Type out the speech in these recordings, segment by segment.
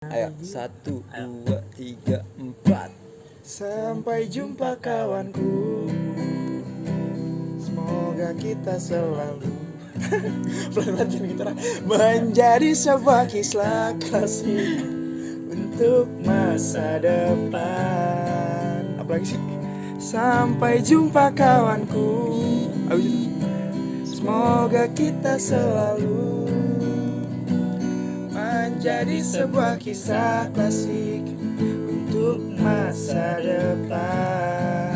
Ayo, 1, 2, 3, 4. Sampai jumpa kawanku, semoga kita selalu pelan-pelan gitar menjadi sebuah kisah klasik untuk masa depan. Apalagi sih? Sampai jumpa kawanku. Abis itu, semoga kita selalu menjadi sebuah kisah klasik untuk masa depan.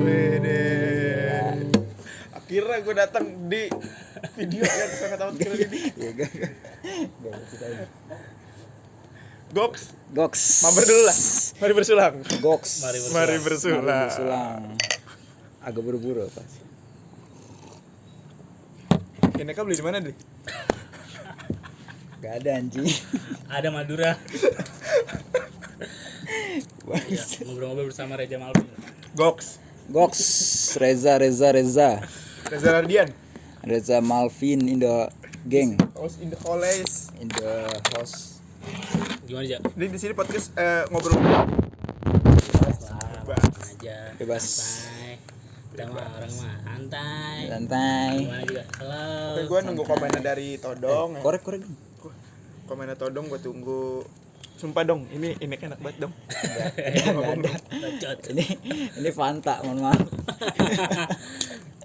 Wede. Akhirnya gue datang di video yang sangat amat keren ini. Ya gak. Goks, Goks. mabar dulu lah. Mari bersulang. Goks. Mari bersulang. Agak buru-buru apa sih? Ini kan beli di mana, Dri? Gak ada anjing. Ada Madura. Ya, ngobrol-ngobrol bersama Reja Malvin. Goks, Goks. Reza Reza Radian. Reza Malvin in the gang. Host in the college. In the house. Gimana aja? Ini di sini podcast ngobrol. Aja. Bebas. Santai. Kita mah orang mah santai. Santai. Gimana juga? Halo. Oke, gue nunggu komennya dari Todong. Korek dong. Komennya Todong gue tunggu. Sumpah dong, ini enak banget dong. Gak ada. Bacot. Ini Fanta, mohon maaf.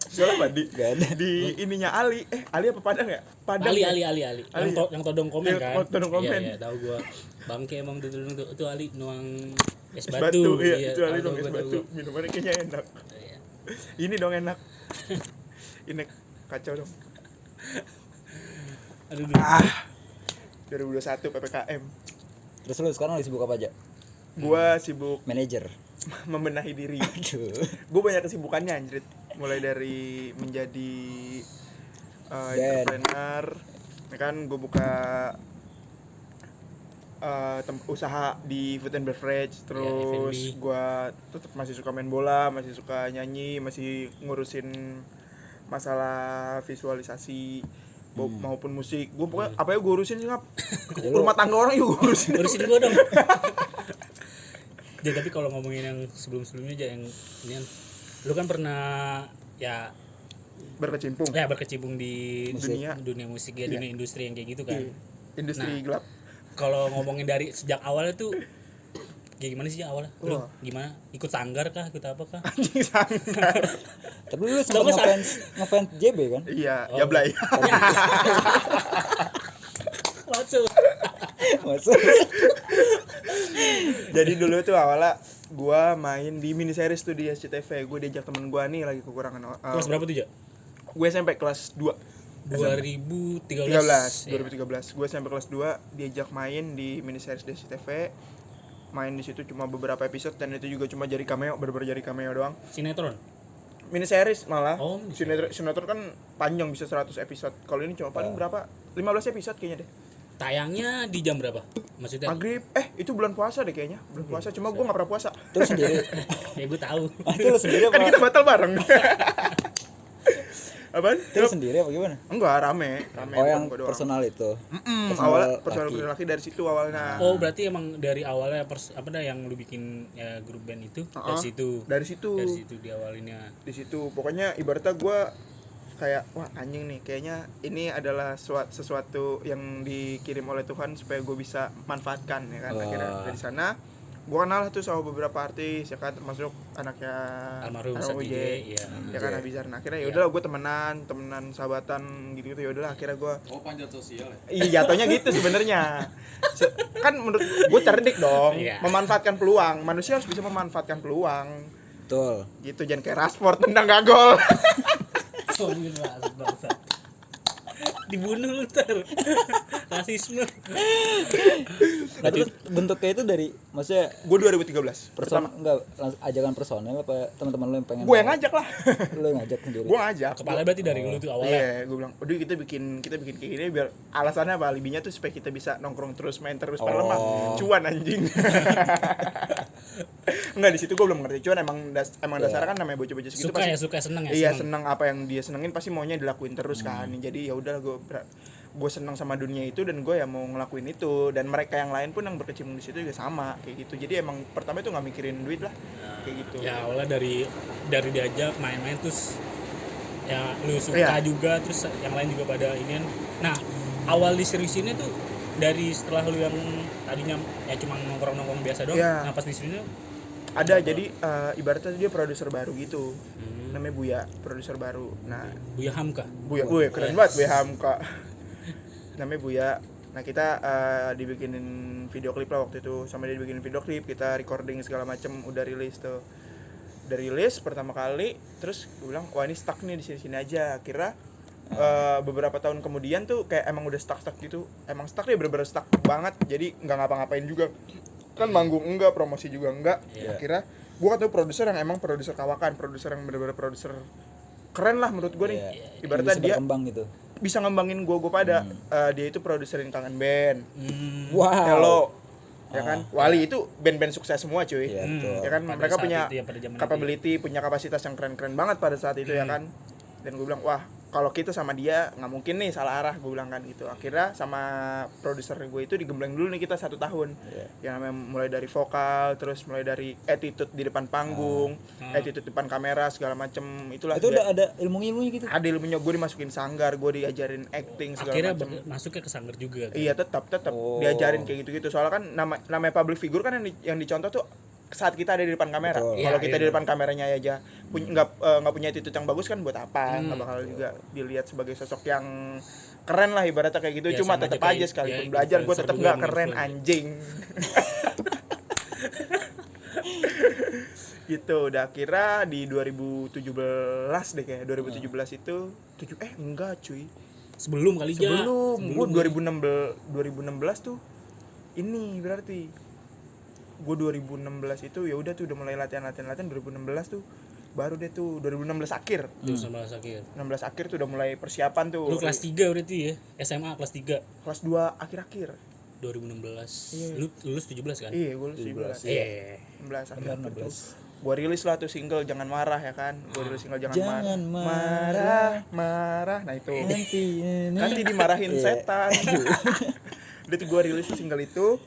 Soalnya apa Gak ada. di ininya Ali. Ali apa Padang ya? Padang. Ali. ya? Yang todong komen Iya, kan? todong komen. Iya, tahu gua. Bangke emang itu Ali nuang es Es batu. iya, itu Ali tahu dong es gua, tahu batu. gua. Minumannya kayaknya enak. Iya. Ini dong enak. Ini kacau dong. Aduh. 2021 PPKM. Terus lu sekarang lagi sibuk apa aja? Gua sibuk Manager. membenahi diri. Aduh. Gue banyak kesibukannya anjrit. Mulai dari menjadi entrepreneur. Ya kan gue buka usaha di food and beverage, terus F&B. gue tetap masih suka main bola, masih suka nyanyi, masih ngurusin masalah visualisasi maupun musik. Gue pokoknya apa ya gue urusin sih, ngap. Rumah tangga orang juga gue urusin. Urusin gua dong. Ya, tapi kalau ngomongin yang sebelum-sebelumnya aja yang ini kan, lu kan pernah ya berkecimpung di dunia musik ya, dunia industri yang kayak gitu kan. Industri gelap. Kalau ngomongin dari sejak awalnya tuh kayak gimana sih awalnya? Lu Wah. gimana? Ikut sanggar kah? Ikut apa kah? Anjing sanggar. Tapi lu sempat ngefans JB kan? Iya, Oh. Jablay. Masuk. Masuk. Jadi dulu tuh awalnya gua main di mini series tuh di SCTV. Gue diajak temen gua nih lagi kekurangan Kelas berapa tuh, Ja? gue SMP kelas 2. 2013. 2013. Gue SMP kelas 2 diajak main di mini series di SCTV. Main di situ cuma beberapa episode dan itu juga cuma jadi cameo, bener-bener jadi cameo doang. Sinetron. Mini series malah. Oh, Sinetron kan panjang bisa 100 episode. Kalau ini cuma paling berapa? 15 episode kayaknya deh. Tayangnya di jam berapa? Maksudnya? Maghrib. Itu bulan puasa deh kayaknya. Bulan puasa. Cuma gue enggak pernah puasa. Terus sendiri. Ya gue tahu. Itu lu sendiri Kan apa? kita batal bareng. Apaan? Itu lu sendiri apa gimana? Enggak, rame Oh, yang gua doang. personal itu. Awalnya personal personal laki dari situ awalnya. Oh, berarti emang dari awalnya yang lu bikin ya grup band itu dari situ. Dari situ. Dari situ diawalinnya. Di situ pokoknya ibaratnya gue kayak wah anjing nih, kayaknya ini adalah sesuatu yang dikirim oleh Tuhan supaya gue bisa manfaatkan ya kan. Akhirnya dari sana gue kenal tuh sama beberapa artis ya kan, termasuk anaknya Almarhum UJ, iya. ya kan Abizar. Nah, akhirnya ya udahlah gue temenan sahabatan gitu ya udahlah akhirnya gue panjat sosial ya? iya jatuhnya gitu sebenarnya. Kan menurut gue cerdik dong, Iya. memanfaatkan peluang. Manusia harus bisa memanfaatkan peluang Betul. gitu, jangan kayak Rashford tendang gak gol. Sombong banget bangsa. Dibunuh lu ntar. Rasisme. Nah, terus bentuknya itu dari maksudnya Gue 2013 enggak ajakan personel apa teman-teman lu yang pengen? gue yang ngajak lah. Lu yang ngajak sendiri. Gue ngajak. Kepala berarti dari lu tuh awalnya. Iya, gue bilang, "Udah kita bikin kayak gini biar alasannya apa? Alibinya tuh supaya kita bisa nongkrong terus, main terus, padahal mah cuan anjing." Enggak, di situ gue belum ngerti cuan, emang dasarnya kan namanya bocah-bocah segitu Suka pasti ya, suka seneng ya. iya seneng apa yang dia senengin pasti maunya dilakuin terus kan. Jadi ya udah gue gue senang sama dunia itu dan gue ya mau ngelakuin itu, dan mereka yang lain pun yang berkecimpung di situ juga sama kayak gitu. Jadi emang pertama itu nggak mikirin duit lah kayak gitu. Ya awalnya dari diajak main-main terus ya lu suka juga, terus yang lain juga pada ini. Nah awal diseriusinnya tuh dari setelah lu yang tadinya ya cuma nongkrong biasa doang. Nah pas diseriusinnya ada jadi ibaratnya dia produser baru gitu. Namanya Buya, produser baru. Nah, Buya Hamka. Buya, keren banget Buya Hamka. Namanya Buya. Nah, kita dibikinin video klip lah waktu itu. Sama dia dibikinin video klip, kita recording segala macem, udah rilis tuh. Udah rilis pertama kali, terus gue bilang, "Wah, ini stuck nih di sini aja." Akhirnya beberapa tahun kemudian tuh kayak emang udah stuck gitu. Emang stuck dia bener-bener stuck banget. Jadi enggak ngapa-ngapain juga. Kan manggung enggak, promosi juga enggak. Akhirnya gua kan tuh produser yang emang produser kawakan, produser yang bener-bener produser keren lah menurut gua nih. Ibaratnya dia gitu. Bisa ngembangin gua pada dia itu produserin Kangen Band. Wow. Hello. Ya kan? Wali itu band-band sukses semua cuy. Ya kan pada mereka saat punya itu ya, pada zaman capability, punya kapasitas yang keren-keren banget pada saat itu ya kan. Dan gua bilang, "Wah, kalau kita sama dia nggak mungkin nih salah arah," gue bilang kan gitu. Akhirnya sama produser gue itu digembleng dulu nih kita 1 tahun. Yang namanya mulai dari vokal, terus mulai dari attitude di depan panggung, attitude depan kamera segala macem itulah. Itu udah ada ilmunya gitu. Ada ilmunya, gue dimasukin sanggar, gue diajarin acting segala akhirnya macem. masuknya ke sanggar juga kan? Iya tetap diajarin kayak gitu-gitu. Soalnya kan namanya public figure kan yang dicontoh tuh saat kita ada di depan kamera. Kalau kita di depan kameranya aja nggak punya attitude yang bagus kan buat apa? Nggak bakal juga dilihat sebagai sosok yang keren lah ibaratnya kayak gitu. Cuma tetap aja sekalipun belajar gue tetap nggak keren anjing. Gitu. Udah kira di 2017 deh kayak 2017 itu enggak cuy. Sebelum kali ya. Gue 2016 tuh ini berarti gue 2016 itu ya udah tuh udah mulai latihan 2016 tuh baru deh tuh 2016 akhir. 16 akhir tuh udah mulai persiapan tuh. Lu kelas 3 berarti ya? SMA kelas 3. Kelas 2 akhir-akhir 2016. Lu lulus 17 kan? Iya, gue lulus 17. Iya. 16 akhir tuh. Gue rilis lah tuh single Jangan Marah ya kan. Gue rilis single Jangan Marah. Nah itu. Nanti dimarahin setan. Udah tuh gue rilis single itu.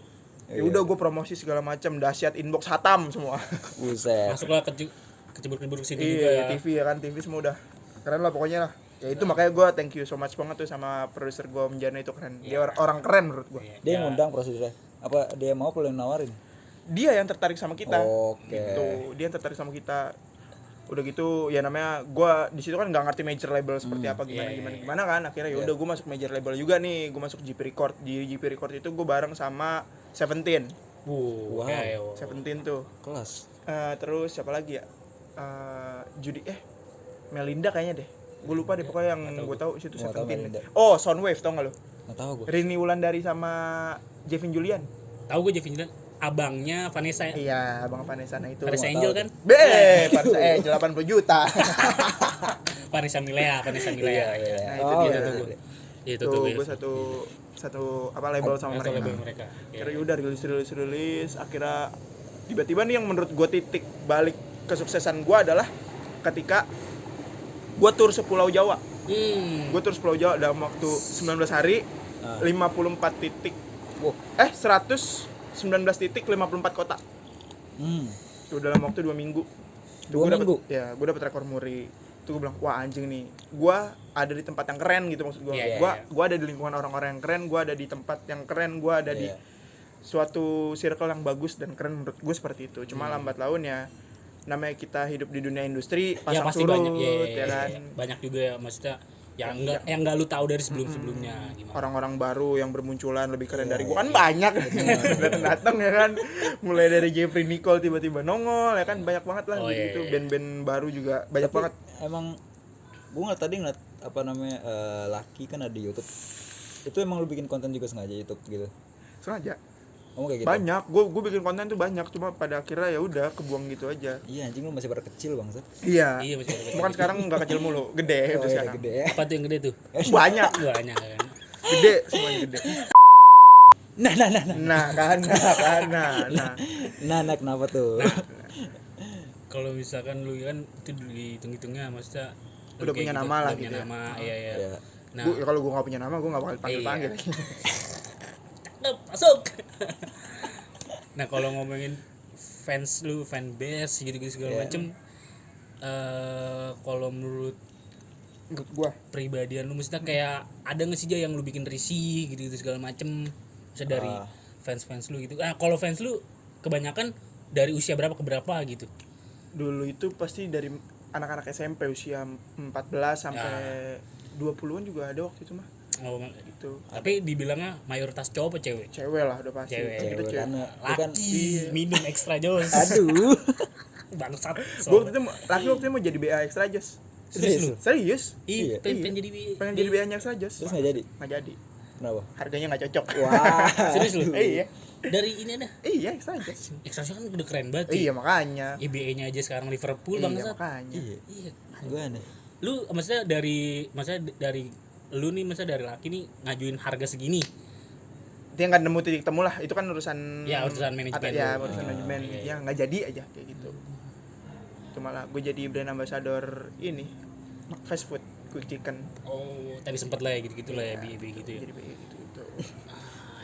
Ya udah gue promosi segala macam, dahsyat inbox hatam semua. Buset. Masuklah kecebur-kecebur sini juga ya. TV ya kan, TV semua udah keren lah pokoknya lah. Ya itu makanya gue thank you so much banget tuh sama produser gue Menjana itu keren. Dia orang keren menurut gue. Dia yang ngundang produsernya. Apa dia mau apa yang nawarin? Dia yang tertarik sama kita. Oke. Gitu. Dia yang tertarik sama kita. Udah gitu ya namanya gue di situ kan nggak ngerti major label seperti apa gimana kan. Akhirnya ya udah gue masuk major label juga nih. Gue masuk GP Record. Di GP Record itu gue bareng sama Seventeen. Wow. Seventeen tuh. Kelas. Terus siapa lagi ya? Melinda kayaknya deh. Gue lupa deh pokoknya yang gue tahu situ Seventeen. Oh, Soundwave tau nggak lo? Nggak tahu gue. Rini Wulandari sama Jevin Julian. Tahu gue Jevin Julian, abangnya Vanessa. Iya, abang Vanessa nah itu. Vanessa Angel kan? Vanessa Angel 80 juta. Vanessa Milea. Nah, itu dia tuh. Itu tuh gue satu apa label sama mereka. Label mereka. Akhirnya udah rilis. Akhirnya tiba-tiba nih yang menurut gue titik balik kesuksesan gue adalah ketika gue tur sepulau Jawa. Gue tur sepulau Jawa dalam waktu 19 hari, 54 titik. 119 titik 54 kota. Itu dalam waktu 2 minggu. 2 minggu? Gue dapet rekor muri. Itu gue bilang, wah anjing nih, gue ada di tempat yang keren gitu maksud gue. Gue ada di lingkungan orang-orang yang keren, gue ada di tempat yang keren, gue ada di suatu circle yang bagus dan keren menurut gue seperti itu. Cuma lambat laun ya, namanya kita hidup di dunia industri, pasang pasti surut, banyak, ya kan. Banyak juga ya maksudnya yang enggak lu tahu dari sebelumnya gimana. Orang-orang baru yang bermunculan lebih keren dari gua kan banyak datang ya kan, mulai dari Jeffrey Nicole tiba-tiba nongol ya kan, banyak banget lah gitu. Band-band baru juga banyak banget. Emang gua ngeliat apa namanya Lucky kan ada di YouTube. Itu emang lu bikin konten juga sengaja YouTube gitu? Sengaja. Kamu kayak gitu? Banyak, gue bikin konten tuh banyak, cuma pada akhirnya ya udah kebuang gitu aja. Iya anjing, lu masih pada kecil bangsat. Iya. Masih pada cuma kan sekarang nggak kecil mulu, gede udah sekarang. Gede ya. Apa tuh yang gede tuh? Banyak kan. Gede, semuanya gede. Nah, kenapa tuh? Kalau misalkan lu kan itu dihitung-hitungnya maksudnya udah punya nama lah gitu. Nama, iya. Nah, Kalau gue nggak punya nama, gue nggak bakal panggil. cakep, masuk. Nah, kalau ngomongin fans lu, fan base gitu-gitu segala Iya. macem, kalau menurut Gue pribadian lu, maksudnya kayak ada nggak sih yang lu bikin risih gitu-gitu segala macem, misalnya dari fans lu gitu. Kalau fans lu kebanyakan dari usia berapa ke berapa gitu? dulu itu pasti dari anak-anak SMP usia 14 sampai 20-an juga ada waktu itu mah. Oh, Itu tapi dibilangnya mayoritas cowok apa cewek? cewek lah udah pasti. Cewek. Kan kita Cewek, cewek. karena itu kan Laki minum extra jos. aduh Bangsat. Gue waktu itu laki waktu itu mau jadi BA extra jos. Serius lu? Serius? Iya, Iya. pengen jadi Pengen jadi BA-nya extra jos. terus nggak jadi Nggak jadi. kenapa Harganya nggak cocok. wah Serius lu? Iya. Dari ini ada. Iya extra jos. Extra kan udah keren banget. Iya makanya. IBE-nya aja sekarang Liverpool Iya bangsat. makanya. iya Iya. gue aneh Lu maksudnya dari lu nih, maksudnya dari laki nih ngajuin harga segini. Dia nggak nemu titik temu lah. Itu kan urusan. Ya, urusan manajemen Ya lu. urusan manajemen. Iya, iya. Ya nggak jadi aja kayak gitu. Itu malah gue jadi brand ambassador ini fast food quick chicken. Oh, tapi sempet lah ya gitu-gitu lah ya, BB gitu ya. Jadi kayak gitu.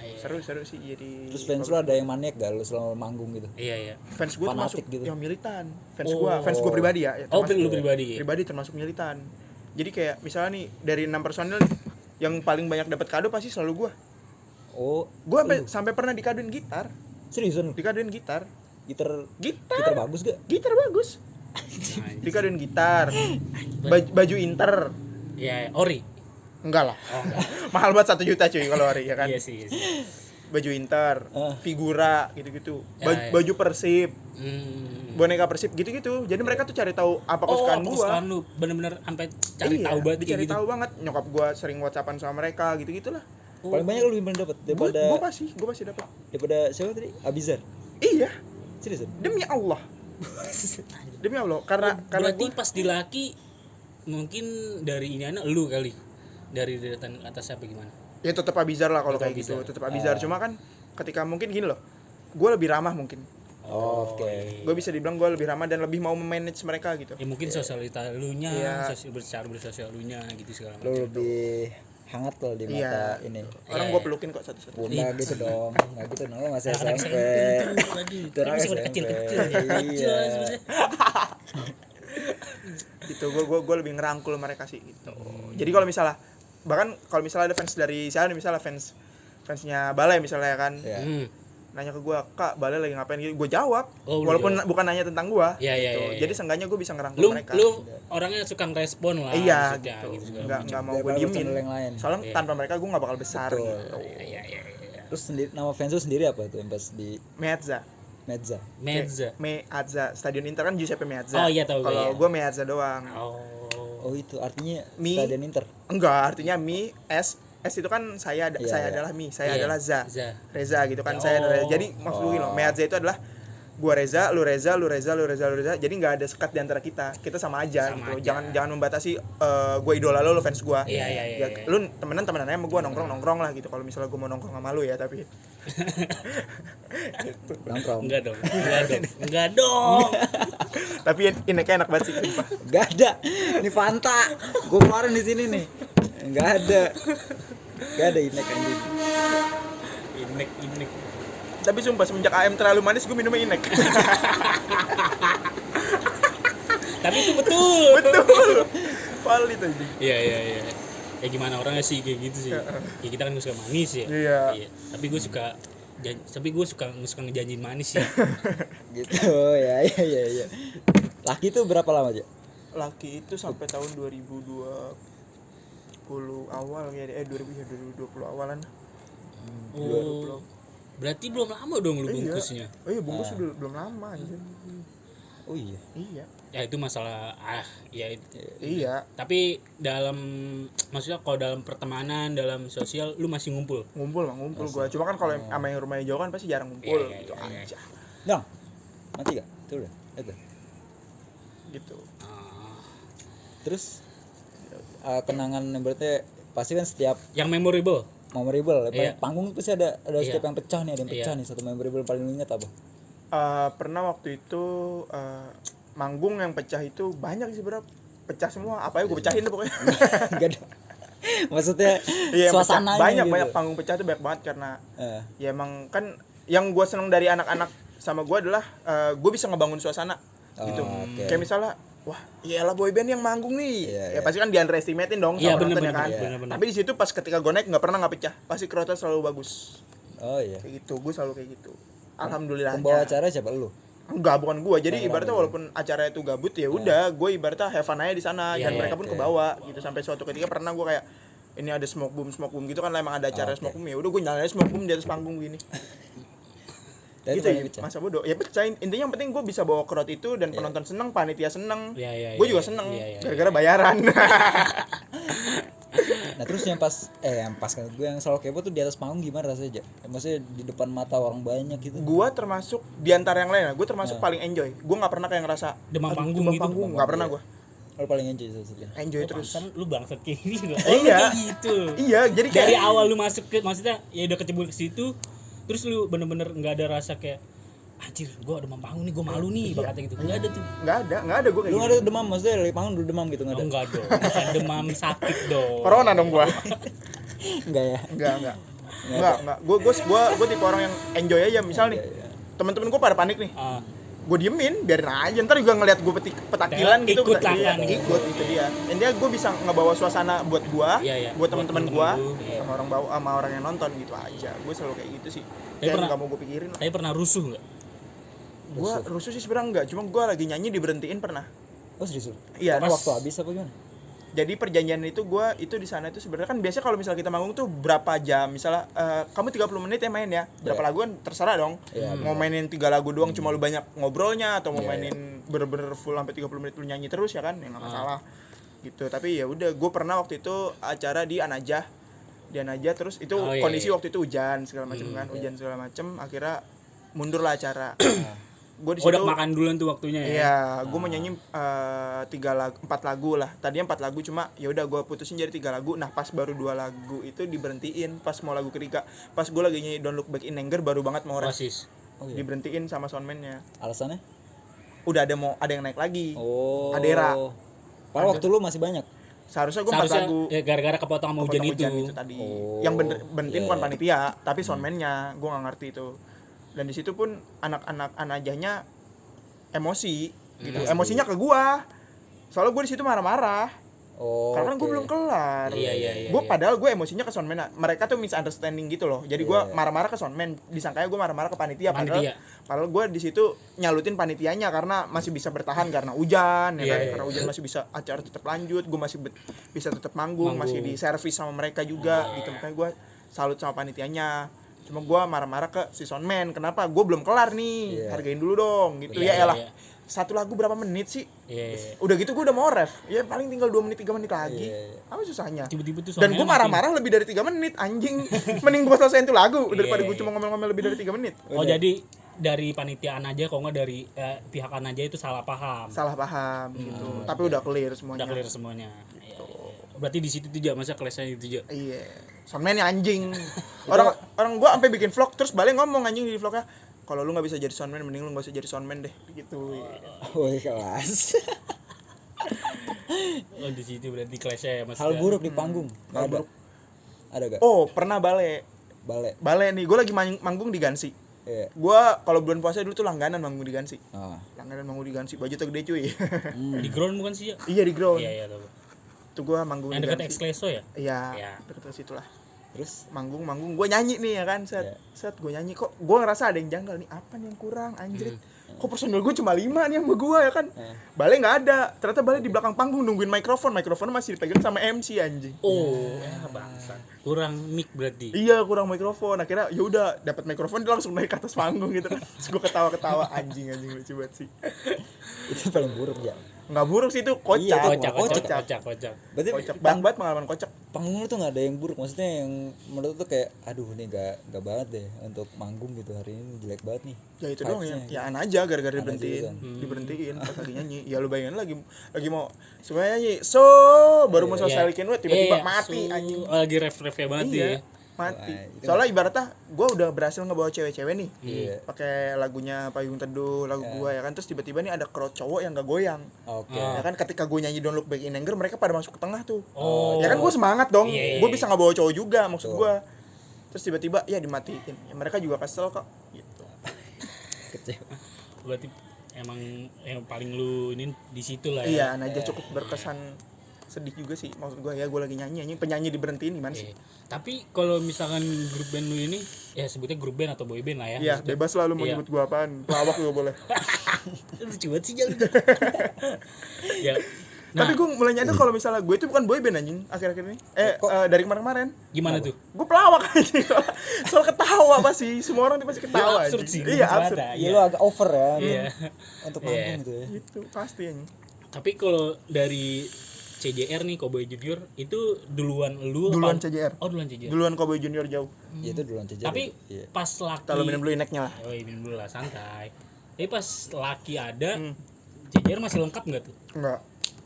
Iya. Seru sih jadi. terus fans lu ada yang maniak gak lu selama manggung gitu Iya. Fans gue termasuk fanatik gitu. yang militan. Oh. Fans gue pribadi ya. Oh, termasuk- lu pribadi. Pribadi termasuk militan. Jadi kayak misalnya nih dari 6 personil nih, yang paling banyak dapat kado pasti selalu gue. oh Gue sampai pernah dikadoin gitar. seriusan lu? Dikadoin gitar. gitar Gitar bagus gak Gitar bagus. Dikadoin gitar. Baju Inter. Ya, ori. Enggak lah. Oh, enggak. Mahal banget 1 juta cuy kalau hari ya kan. Iya sih. Baju Inter, figura gitu-gitu. Ya, ya. Baju Persib, Hmm. boneka Persib gitu-gitu. Jadi mereka tuh cari tahu apa kesukaan apa gua. kesukaan lu? Bener-bener sampai cari tahu banget kayak dicari gitu. tahu banget. Nyokap gua sering WhatsAppan sama mereka gitu-gitulah. paling banyak lu gimana dapat daripada Gua pasti dapat. daripada siapa tadi Abizar Iya, seriusan demi Allah. Demi Allah, karena Berarti gua pas di laki mungkin dari ini anak lu kali. Dari deretan atas apa gimana? ya tetap Abizar lah kalau Tetap kayak gitu, Abizar. tetap Abizar. Cuma kan ketika mungkin gini loh. Gua lebih ramah mungkin. oke Gue bisa dibilang gue lebih ramah dan lebih mau memanage mereka gitu. Ya mungkin sosialita lunya, Iya. bersosial lunya gitu segala lu macam. lebih hangat loh di mata Iya. ini Orang Iya, gue iya. pelukin kok satu-satu. Nggak gitu dong nggak gitu dong masih Anak-anak SMP SMP tadi. Itu anak Masih pada SMP. kecil-kecil ya. Kecil Iya. sebenarnya. Gitu gue lebih ngerangkul mereka sih gitu. Jadi kalau misalnya bahkan kalau misalnya ada fans dari siapa nih, misalnya fansnya Balai misalnya kan ya Hmm. nanya ke gue, Kak Balai lagi ngapain gitu, gue jawab Oh, lu walaupun jawab. bukan nanya tentang gue Iya, iya, gitu. iya, iya. Jadi seenggaknya gue bisa ngerangkul Lu mereka. orangnya suka ngerespon lah. Iya maksudnya, gitu, segala nggak macam. mau gue Daripada diemin personil yang lain. soalnya Iya. tanpa mereka gue nggak bakal besar Betul. gitu. Iya. terus sendiri nama fans lu sendiri apa tuh yang pas di Meazza Mezza Mezza. Meazza, Stadion Inter kan Giuseppe Meazza. Oh, iya, tahu gue, Kalau iya. gue Meazza doang. oh itu artinya Mi. Stadion Inter Enggak, artinya Mi S itu kan saya Iya, saya iya. adalah Mi, saya Iya, adalah Za. Za. Reza gitu kan, Oh. saya adalah. Jadi maksud gue loh, Meazza itu adalah gua Reza, lu Reza, lu Reza, lu Reza, lu Reza. Jadi nggak ada sekat di antara kita. Kita sama aja Sama gitu. aja. Jangan membatasi gue idola lu fans gua. Iya, iya, iya, Ya, iya. lu temenan aja sama gua, nongkrong lah gitu. Kalau misalnya gua mau nongkrong sama lu ya, tapi nongkrong Enggak dong. Enggak dong. tapi ineknya enak banget sih. sumpah. nggak ada ini Fanta gue keluarin di sini nih nggak ada inek anjing Inek. Tapi sumpah semenjak AM terlalu manis gua minumnya inek. Tapi itu betul. Betul. Valid aja. Iya. Ya gimana orangnya sih kayak gitu sih. Ya kita kan suka manis ya. Iya. Tapi gue suka ngejanjiin manis sih. gitu ya laki itu berapa lama aja Laki itu sampai tahun 2020 awal ya, 2020 awalan. Oh. Berarti belum lama dong lu Iya. bungkusnya. Oh iya, bungkus belum lama anjir. oh iya Iya. Ya itu masalah ya Iya, tapi maksudnya kalau dalam pertemanan, dalam sosial lu masih ngumpul. ngumpul gua. Cuma kan kalau sama yang rumahnya jauh kan pasti jarang ngumpul Iya, gitu iya. aja. dong mati gak tuh udah itu Gitu. terus kenangan yang berarti pasti kan setiap Yang memorable. memorable Iya. panggung itu pasti ada Iya. setiap yang pecah nih ada yang pecah Iya. nih satu memorable paling lu ingat apa Pernah waktu itu manggung yang pecah itu banyak sih, berapa pecah semua, apa ya gue pecahin deh pokoknya. Gak ada Maksudnya Iya, yang pecah. suasananya banyak gitu. banyak panggung pecah tuh banyak banget karena Eh, ya emang kan yang gue seneng dari anak-anak sama gue adalah gue bisa ngebangun suasana gitu. oke. Kayak misalnya wah iyalah boyband yang manggung nih, Iya, ya iya. pasti kan di underestimatein dong Iya, sama penonton ya bener-bener, kan. bener-bener. Tapi di situ pas ketika gue naik nggak pernah nggak pecah, pasti crowdnya selalu bagus Oh iya. kayak gitu. Gue selalu kayak gitu, alhamdulillah. Pembawa acara siapa lu? Enggak, bukan gue. Jadi Oh, ibaratnya iya. walaupun acara itu gabut ya udah, gue ibaratnya have fun aja di sana Iya, dan iya, mereka pun oke. kebawa gitu. Sampai suatu ketika pernah gue kayak ini ada smoke boom gitu kan lah, emang ada acara Oke. smoke boom, ya udah gue nyalain smoke boom di atas panggung gini. Dan Gitu ya, masa bodoh. Ya pecah, intinya yang penting gue bisa bawa crowd itu dan penonton seneng, panitia seneng. Iya, Gue juga iya, seneng iya, iya, gara-gara bayaran. Nah terus yang pas kan gue yang selalu kepo tuh di atas panggung gimana rasanya aja? Maksudnya di depan mata orang banyak gitu. Gue termasuk di antara yang lain, gue termasuk paling enjoy. Gue nggak pernah kayak ngerasa Demam "Aduh, panggung demam gitu." panggung nggak pernah gue. Lo paling enjoy sebenarnya. Enjoy terus. Pantesan lu bangsat kayak gini loh. Iya. Kayak gitu. Iya, jadi kayak Dari awal lu masuk ke, maksudnya ya udah kecebur ke situ, terus lu bener-bener nggak ada rasa kayak anjir, gua demam panggung nih, gua malu nih, bakatnya gitu. Enggak ada tuh. nggak ada gue kayak Lu gitu. nggak ada demam maksudnya dari panggung lu demam gitu nggak Oh, ada? enggak dong. Bukan demam sakit dong. Corona dong gue. Enggak ya? Enggak. Gue tipe orang yang enjoy aja. Misal nih, Iya. teman-teman gue pada panik nih. Ah, Gue diemin, biarin aja. Ntar juga ngeliat gue petakilan gitu. Ikut lah Iya, kan. ikut itu dia. Intinya gue bisa ngebawa suasana buat gue, Iya, iya. buat teman-teman gue, lu, iya. sama orang yang nonton gitu aja. Gue selalu kayak gitu sih. Tapi Dan pernah- nggak mau gue pikirin. Tapi pernah rusuh enggak? Gue rusuh sih sebenarnya enggak. Cuma gue lagi nyanyi diberhentiin pernah. Oh serius? Lu? Iya. Karena waktu habis apa gimana? Jadi perjanjian itu gue itu di sana itu sebenarnya kan biasanya kalau misalnya kita manggung tuh berapa jam, misalnya kamu 30 menit ya main ya, berapa Iya. lagu kan terserah dong. Iya, Mau mainin 3 lagu doang cuma lu banyak ngobrolnya, atau mau Iya, mainin bener-bener full sampai 30 menit lu nyanyi terus ya kan, ya nggak masalah gitu. Tapi ya udah, gue pernah waktu itu acara di Anajah terus itu Oh, iya, kondisi iya. waktu itu hujan segala macam kan, hujan segala macam, akhirnya mundur lah acara. Gue di Oh, situ udah makan duluan tuh waktunya ya. iya, gue mau nyanyi 4 lagu lah. Tadinya 4 lagu, cuma ya udah gue putusin jadi 3 lagu. Nah pas baru 2 lagu itu diberhentiin pas mau lagu ketiga. Pas gue lagi nyanyi Don't Look Back in Anger baru banget mau ref. Oasis. Oh iya. Diberhentiin sama soundman-nya. Alasannya? Udah ada yang naik lagi. Oh. Adera. Padahal waktu lu masih banyak. Seharusnya gue 4 Seharusnya lagu. ya, gara-gara kepotong sama hujan Potong itu. tadi. Oh, Yang berhentiin iya, bukan iya. panitia, tapi soundman-nya. Gue nggak ngerti itu. Dan di situ pun anak-anak anajahnya emosi gitu. Emosinya ke gua. Soalnya gue di situ marah-marah. Oh. Karena kan gue oke. belum kelar. Iya, iya, iya, Gue iya. padahal gue emosinya ke soundman. Mereka tuh misunderstanding gitu loh. Jadi gue Iya. marah-marah ke soundman. Disangkanya gue marah-marah ke panitia. Panitia. Padahal gue di situ nyalutin panitianya karena masih bisa bertahan karena hujan. Ya Iya, kan? iya, Karena hujan masih bisa acara tetap lanjut. Gue masih bisa tetap manggung. Manggung. Masih di servis sama mereka juga. Gitu. Makanya gue salut sama panitianya. Cuma gue marah-marah ke si soundman. Kenapa? Gue belum kelar nih. Iya. Hargain dulu dong. Gitu Iya, ya elah. iya. Satu lagu berapa menit sih? Iya, iya. Udah gitu gue udah mau ref. Ya paling tinggal 2 menit 3 menit lagi. Iya, iya. Apa susahnya? Tiba-tiba tuh Dan gue soundnya marah-marah lebih dari 3 menit, anjing. Mending gue selesaiin tuh lagu daripada Iya, gue cuma ngomel-ngomel lebih dari 3 menit. makin. Oh, jadi dari panitiaan aja, kalau nggak dari pihak aja itu salah paham. Salah paham gitu. Tapi udah clear semuanya. Udah clear semuanya. Iya, iya. Berarti di situ tuh aja masa kelasnya itu aja. Iya. Soundman ya anjing. Orang gue sampai bikin vlog terus balik ngomong anjing di vlognya. Kalau lu nggak bisa jadi soundman, mending lu nggak usah jadi soundman deh. Gitu. Woi kelas. Oh, di situ berarti kelasnya ya Mas. Hal buruk di panggung. Nggak Hal ada. buruk. Ada gak? Oh, pernah balik. Balik. Nih, gue lagi manggung di Gansi. Iya. Gue kalau bulan puasa dulu tuh langganan manggung di Gansi. Ah. Langganan manggung di Gansi. Budgetnya gede cuy. Di ground bukan sih ya? Iya di ground. Iya, iya, tahu. Tuh gue manggung Yang di dekat Gansi. Excleso ya? Iya, Iya. deket situ lah. Terus Manggung gue nyanyi nih ya kan, Iya. set gue nyanyi kok gue ngerasa ada yang janggal nih, apa nih yang kurang anjrit. Kok personil gue cuma 5 nih yang sama gue ya kan. Bale nggak ada, ternyata Bale di belakang panggung nungguin mikrofonnya masih dipegang sama MC anjing. Oh, bangsa. Kurang mic berarti. Iya kurang mikrofon, akhirnya ya udah dapat mikrofon dia langsung naik ke atas panggung gitu kan. Terus gue ketawa anjing lucu banget sih. itu paling buruk ya. Nggak buruk sih itu Iya, kocak. Kocak. Berarti Kocak banget pengalaman kocak. panggung lu tuh nggak ada yang buruk, maksudnya yang menurut tuh kayak aduh ini nggak banget deh untuk manggung gitu hari ini jelek banget nih. Ya itu doang ya. Vibes-nya. Ya an aja gara-gara An aja diberhentiin. kan. Diberhentiin pas lagi nyanyi. Ya lu bayangin lagi mau semuanya nyanyi. So baru mau selesai bikin tiba-tiba mati anjing. Lagi ref-refnya banget Iya. ya. mati. Wah, itu Soalnya ibaratnya gue udah berhasil ngebawa cewek-cewek nih, Iya. pakai lagunya Payung Teduh, lagu gue ya kan, terus tiba-tiba nih ada crowd cowok yang gak goyang. Oke. Oh. Ya kan ketika gue nyanyi Don't Look Back in Anger, mereka pada masuk ke tengah tuh. Oh. Ya kan gue semangat dong, Iya. gue bisa ngebawa cowok juga maksud Betul. gue. Terus tiba-tiba ya dimatiin. Ya, mereka juga kesel kok. Gitu. Kecewa. Berarti emang yang paling lu ini di situ lah Iya, ya. Najwa cukup berkesan, sedih juga sih maksud gue ya, gue lagi nyanyi penyanyi diberhentiin gimana sih? Tapi kalau misalkan grup band lu ini ya sebutnya grup band atau boy band lah ya. Iya, maksudnya. bebas lah lu mau Iya. nyebut gue apaan, pelawak juga boleh. Lucu banget sih jalan. Ya. Nah, Tapi gue mulai nyadar kalau misalnya gue itu bukan boy band anjing akhir-akhir ini. Dari kemarin-kemarin. gimana tuh? Gue pelawak anjing. Soal ketawa pasti, semua orang tuh pasti ketawa. Ya, absurd anjing. sih. Iya, absurd. Rata-rata. Iya, lu agak over ya Iya. untuk Iya. manggung gitu ya. Gitu, pasti anjing. Tapi kalau dari CJR nih Cowboy Junior itu duluan lu Duluan apa? CJR. Oh, duluan CJR. Duluan Cowboy Junior jauh. Ya itu duluan CJ. Tapi iya. pas laki Kalau minum dulu ineknya lah. Oh, iya, minum dulu lah santai. Tapi pas laki ada Hmm. CJR masih lengkap nggak tuh? Enggak,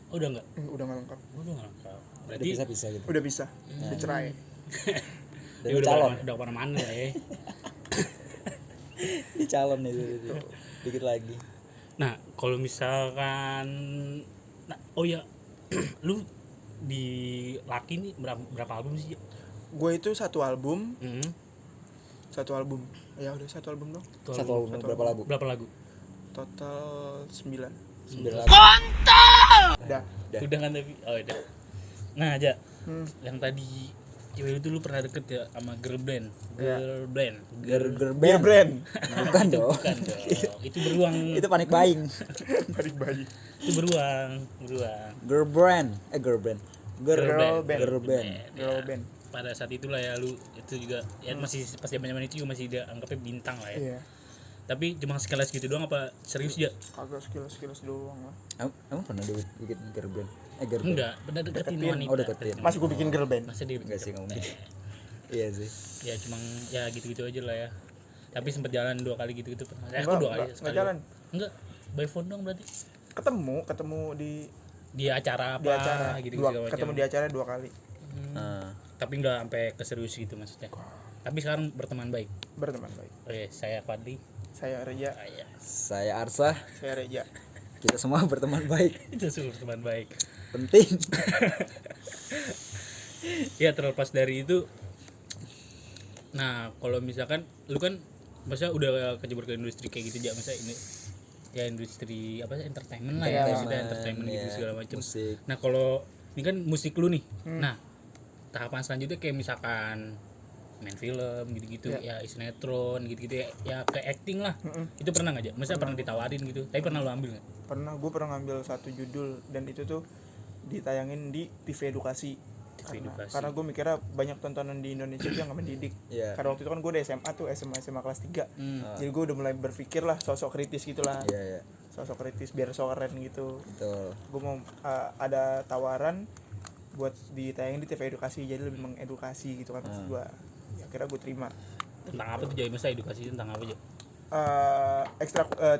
Oh, udah nggak? udah nggak lengkap. Oh, udah nggak lengkap. Udah Berarti bisa gitu. Udah bisa, udah cerai. Dan ya udah calon. udah kemana-mana ya. Di calon itu. Dikit lagi. Nah, kalau misalkan oh ya, lu di laki nih berapa album sih? Gue itu satu album. Ya udah satu album dong. Satu album berapa lagu? Berapa lagu? Total 9. 9 lagu. Udah. Udah. Udah kan tapi oh udah. Nah, aja Hmm. yang tadi cewek itu lu pernah deket ya sama girl band. Iya. Girl band. Girl Beer band. brand. Bukan dong. Bukan dong. Itu beruang. Itu panik buying. Balik bayi. Itu beruang. Girl brand. Girl band. Girl band. Girl band. Girl band. Pada saat itulah ya lu itu juga ya masih pas zaman itu juga masih dianggapnya bintang lah ya. Iya. Tapi cuma sekelas gitu doang apa serius ya? Kagak sekilas doang lah. Emang pernah bikin girl band? Girl band. Enggak, benar deketin Deketin. wanita. Oh, deketin. Masih gue bikin girl band. Masa dia Enggak sih, enggak mungkin. Iya sih. Ya cuma ya gitu-gitu aja lah ya. Tapi sempat jalan 2 kali gitu-gitu pernah. Enggak, 2 kali enggak sekali. jalan. Enggak, by phone dong berarti. Ketemu Di acara apa di acara. gitu Ketemu di acara 2 kali. Nah, Tapi enggak sampai ke serius gitu maksudnya. Tapi sekarang berteman baik. Berteman baik. Oke, saya Fadli. Saya Reja. saya Arsah, Saya Reja. kita semua berteman baik. Itu semua berteman baik. Penting. Ya terlepas dari itu, nah kalau misalkan lu kan masa udah kecebur ke industri kayak gitu aja, masa ini ya industri apa sih entertainment lah ya, maksudnya entertainment gitu ya, segala macam. musik. Nah kalau ini kan musik lu nih, nah tahapan selanjutnya kayak misalkan main film gitu-gitu ya sinetron gitu-gitu ya ke acting lah. Itu pernah nggak aja? Masa pernah ditawarin gitu? Tapi pernah lu ambil nggak? Gue pernah ngambil satu judul dan itu tuh ditayangin di TV Edukasi. Karena gue mikirnya banyak tontonan di Indonesia itu yang gak mendidik. Karena waktu itu kan gue udah SMA tuh, SMA kelas 3. Jadi gue udah mulai berpikir lah, sosok kritis gitu lah. Iya. Sosok kritis biar so keren gitu. Betul. Gue mau ada tawaran buat ditayangin di TV Edukasi, jadi lebih mengedukasi gitu kan. Maksud gue ya akhirnya gue terima. Tentang apa tuh jadi masa edukasi tentang apa aja?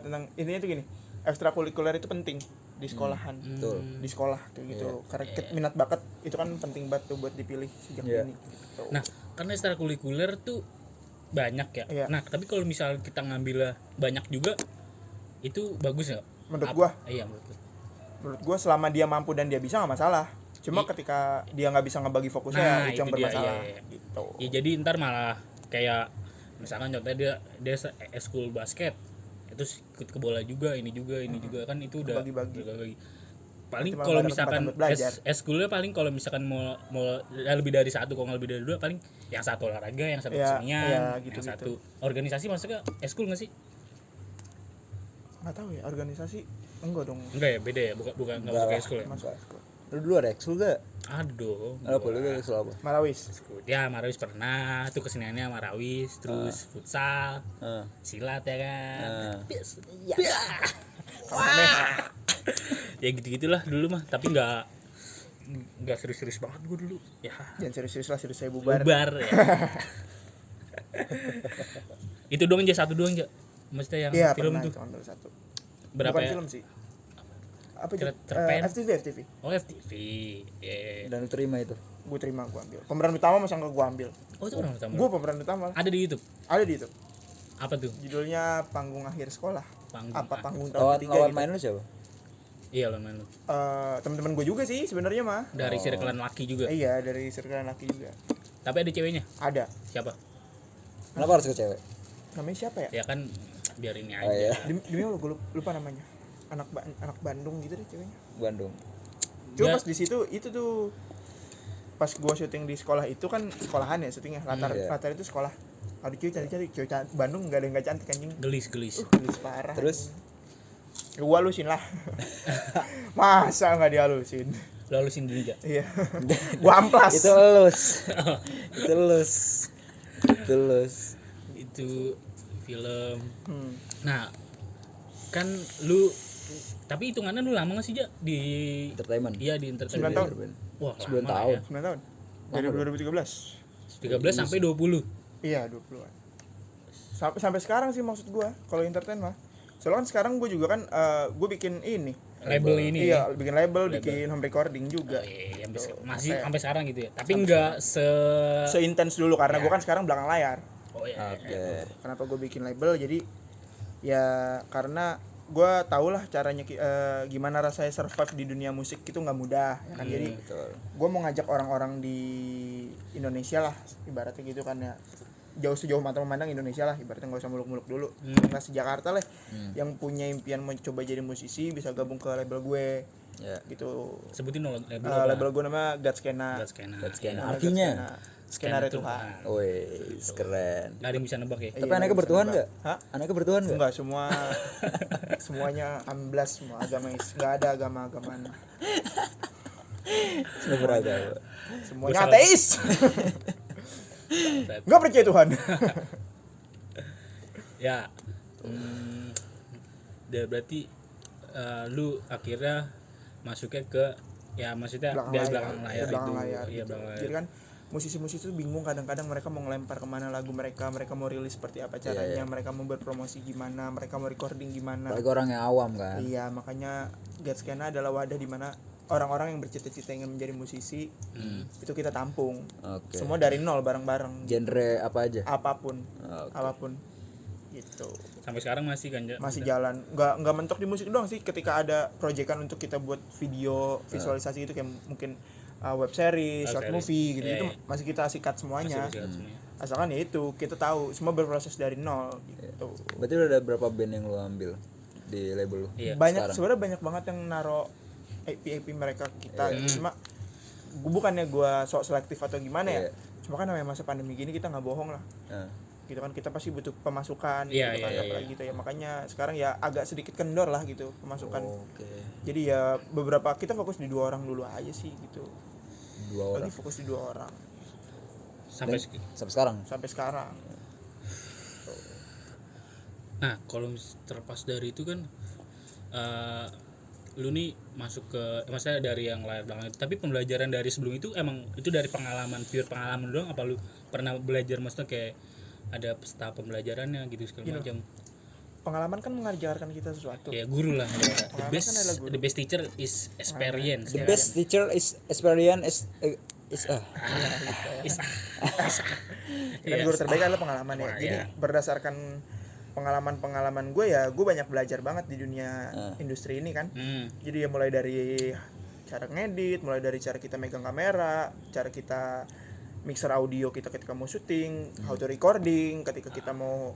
Tentang ini tuh gini, ekstrakurikuler itu penting di sekolahan. Betul. Di sekolah kayak gitu. Karena minat bakat itu kan penting banget tuh buat dipilih sejak dini gitu. Nah, karena ekstrakurikuler tuh banyak ya. Iya. Nah, tapi kalau misal kita ngambil banyak juga itu bagus nggak? Menurut gua, Iya, menurut gua selama dia mampu dan dia bisa nggak masalah. Cuma ketika dia nggak bisa ngebagi fokusnya, Nah, itu yang itu dia, bermasalah. iya. Gitu. Ya jadi ntar malah kayak misalkan contohnya dia school basket terus ikut ke bola juga ini juga kan itu udah Bagi-bagi. paling Cuma kalau nggak ada misalkan kesempatan buat belajar. eskulnya paling kalau misalkan mau ya lebih dari satu, kalau nggak lebih dari 2 paling yang satu olahraga, yang satu Iya, kesenian, iya, yang gitu-gitu. satu organisasi. Maksudnya eskul nggak sih? Nggak tahu ya, organisasi enggak dong. Enggak ya, beda ya, bukan nggak masuk ke eskul ya. Masuk ekskul. Lu dulu ada ekskul gak? Aduh, Apa lu ekskul apa? Marawis. ya Marawis pernah tuh, keseniannya Marawis, terus futsal, silat ya kan. Ya gitu-gitulah dulu mah, tapi nggak serius-serius banget gue dulu ya. Jangan serius-serius lah, serius saya bubar. Bubar ya. Itu doang aja, satu doang aja, maksudnya yang Iya, film pernah tuh itu ambil satu. berapa Bukan ya? film sih. Apa aja? Cerpen? FTV. Oh FTV ya. Dan lu terima itu? gue terima, gue ambil pemeran utama, masa nggak gue ambil. Oh itu orang utama. Gue pemeran utama lah. Ada di YouTube. Ada di YouTube, Apa tuh? judulnya Panggung Akhir Sekolah. Panggung tahun Lawan ketiga lawan gitu. main lu siapa? Iya lo main lu. Teman-teman gue juga sih sebenarnya mah. Dari circlean laki juga. Iya, dari circle laki juga Tapi ada ceweknya. ada. Siapa? Kenapa harus ke cewek? Namanya siapa ya? Ya kan biar ini aja. Oh iya, Demi Allah gue lupa namanya. Anak Bandung gitu deh ceweknya. Bandung. Cuma Dia- pas di situ itu tuh pas gua syuting di sekolah itu kan sekolahan ya syutingnya, Iya. latar itu sekolah. Ada cewek cari cewek Bandung nggak ada yang nggak cantik anjing. Gelis. Gelis parah. Terus? Gua halusin lah. Masa nggak dihalusin? Lo halusin dulu gak? Iya. Gua amplas. Itu elus. Itu elus. Itu elus. Itu film. Hmm. Nah, kan lu tapi hitungannya lu lama gak sih Ja di Entertainment. iya di 9 entertainment. tahun. Wah, 9 lama tahun. Ya. 9 tahun. Dari 2013. 13 sampai 20. Iya, 20-an. Sampai sekarang sih maksud gua kalau entertain mah. Soalnya kan sekarang gua juga kan gua bikin ini. Label ini. Iya, bikin label, bikin home recording juga. Iya, Tuh, masih makanya. sampai sekarang gitu ya. Tapi enggak Seintens dulu karena Ya. gua kan sekarang belakang layar. Oh iya. Oke. Kenapa gue bikin label? Jadi ya karena gue tau lah caranya gimana rasanya survive di dunia musik itu nggak mudah ya kan. Jadi Betul. gue mau ngajak orang-orang di Indonesia lah ibaratnya gitu kan ya, sejauh mata memandang Indonesia lah ibaratnya, nggak usah muluk-muluk dulu, nggak se-Jakarta lah yang punya impian mau coba jadi musisi bisa gabung ke label gue Ya. gitu. Sebutin dong label apa? Label gue namanya Godskena. Godskena. Godskena. Namanya Artinya? Skenario Tuhan. Tuhan. Wih, keren. Nggak ada yang bisa nebak ya. Tapi Iya, anaknya bisa bertuhan nebak. nggak? Hah? Anaknya bertuhan nggak? Enggak, semuanya amblas, semua agamis, enggak ada agama-agamaan. Semua beragama. Semuanya Gua salah. ateis. Enggak percaya Tuhan. Ya. Berarti lu akhirnya masuknya ke ya maksudnya belakang layar Iya, belakang itu. layar Iya, gitu. belakang layar. Jadi kan musisi-musisi itu bingung kadang-kadang, mereka mau ngelempar kemana lagu mereka mau rilis seperti apa caranya, Iya. mereka mau berpromosi gimana, mereka mau recording gimana. Apalagi orang yang awam kan. Iya, makanya Godskena adalah wadah di mana orang-orang yang bercita-cita ingin menjadi musisi itu kita tampung. Oke. Semua dari nol bareng-bareng. Genre apa aja? Apapun, Oke. apapun. Gitu. Sampai sekarang masih kan Ja? Masih jalan, nggak mentok di musik doang sih. Ketika ada proyekan untuk kita buat video visualisasi itu kayak mungkin web series, short series. movie gitu, Iya, itu iya. masih kita sikat semuanya. Masih semuanya. Asalkan ya itu kita tahu semua berproses dari nol gitu. Berarti udah ada berapa band yang lu ambil di label lu? Iya. Banyak sekarang. sebenarnya, banyak banget yang naro EP mereka kita Iya. gitu. Cuma bukannya gua sok selektif atau gimana ya. Iya. Cuma kan namanya masa pandemi gini kita nggak bohong lah. Nah, Gitu kan, kita pasti butuh pemasukan Iya, gitu kan, iya, apalagi gitu ya. Makanya sekarang ya agak sedikit kendor lah gitu pemasukan. oke. Jadi ya beberapa kita fokus di 2 orang dulu aja sih gitu. 2 orang. Lagi fokus di 2 orang Sampai Sampai sekarang. sampai sekarang. Nah, kalau terlepas dari itu kan lu nih masuk ke maksudnya dari yang layar belakang itu, tapi pembelajaran dari sebelum itu emang itu dari pengalaman, pure pengalaman doang apa lu pernah belajar, maksudnya kayak ada tahap pembelajarannya gitu segala macam? Pengalaman kan mengajarkan kita sesuatu. Kayak guru lah. Pengalaman kan adalah guru. The best teacher is experience. The ya best teacher is experience is Dan guru terbaik adalah pengalaman ya. Iya. Jadi berdasarkan pengalaman gue ya, gue banyak belajar banget di dunia industri ini kan. Jadi ya mulai dari cara ngedit, mulai dari cara kita megang kamera, cara kita mixer audio kita ketika mau syuting, how to recording, ketika kita mau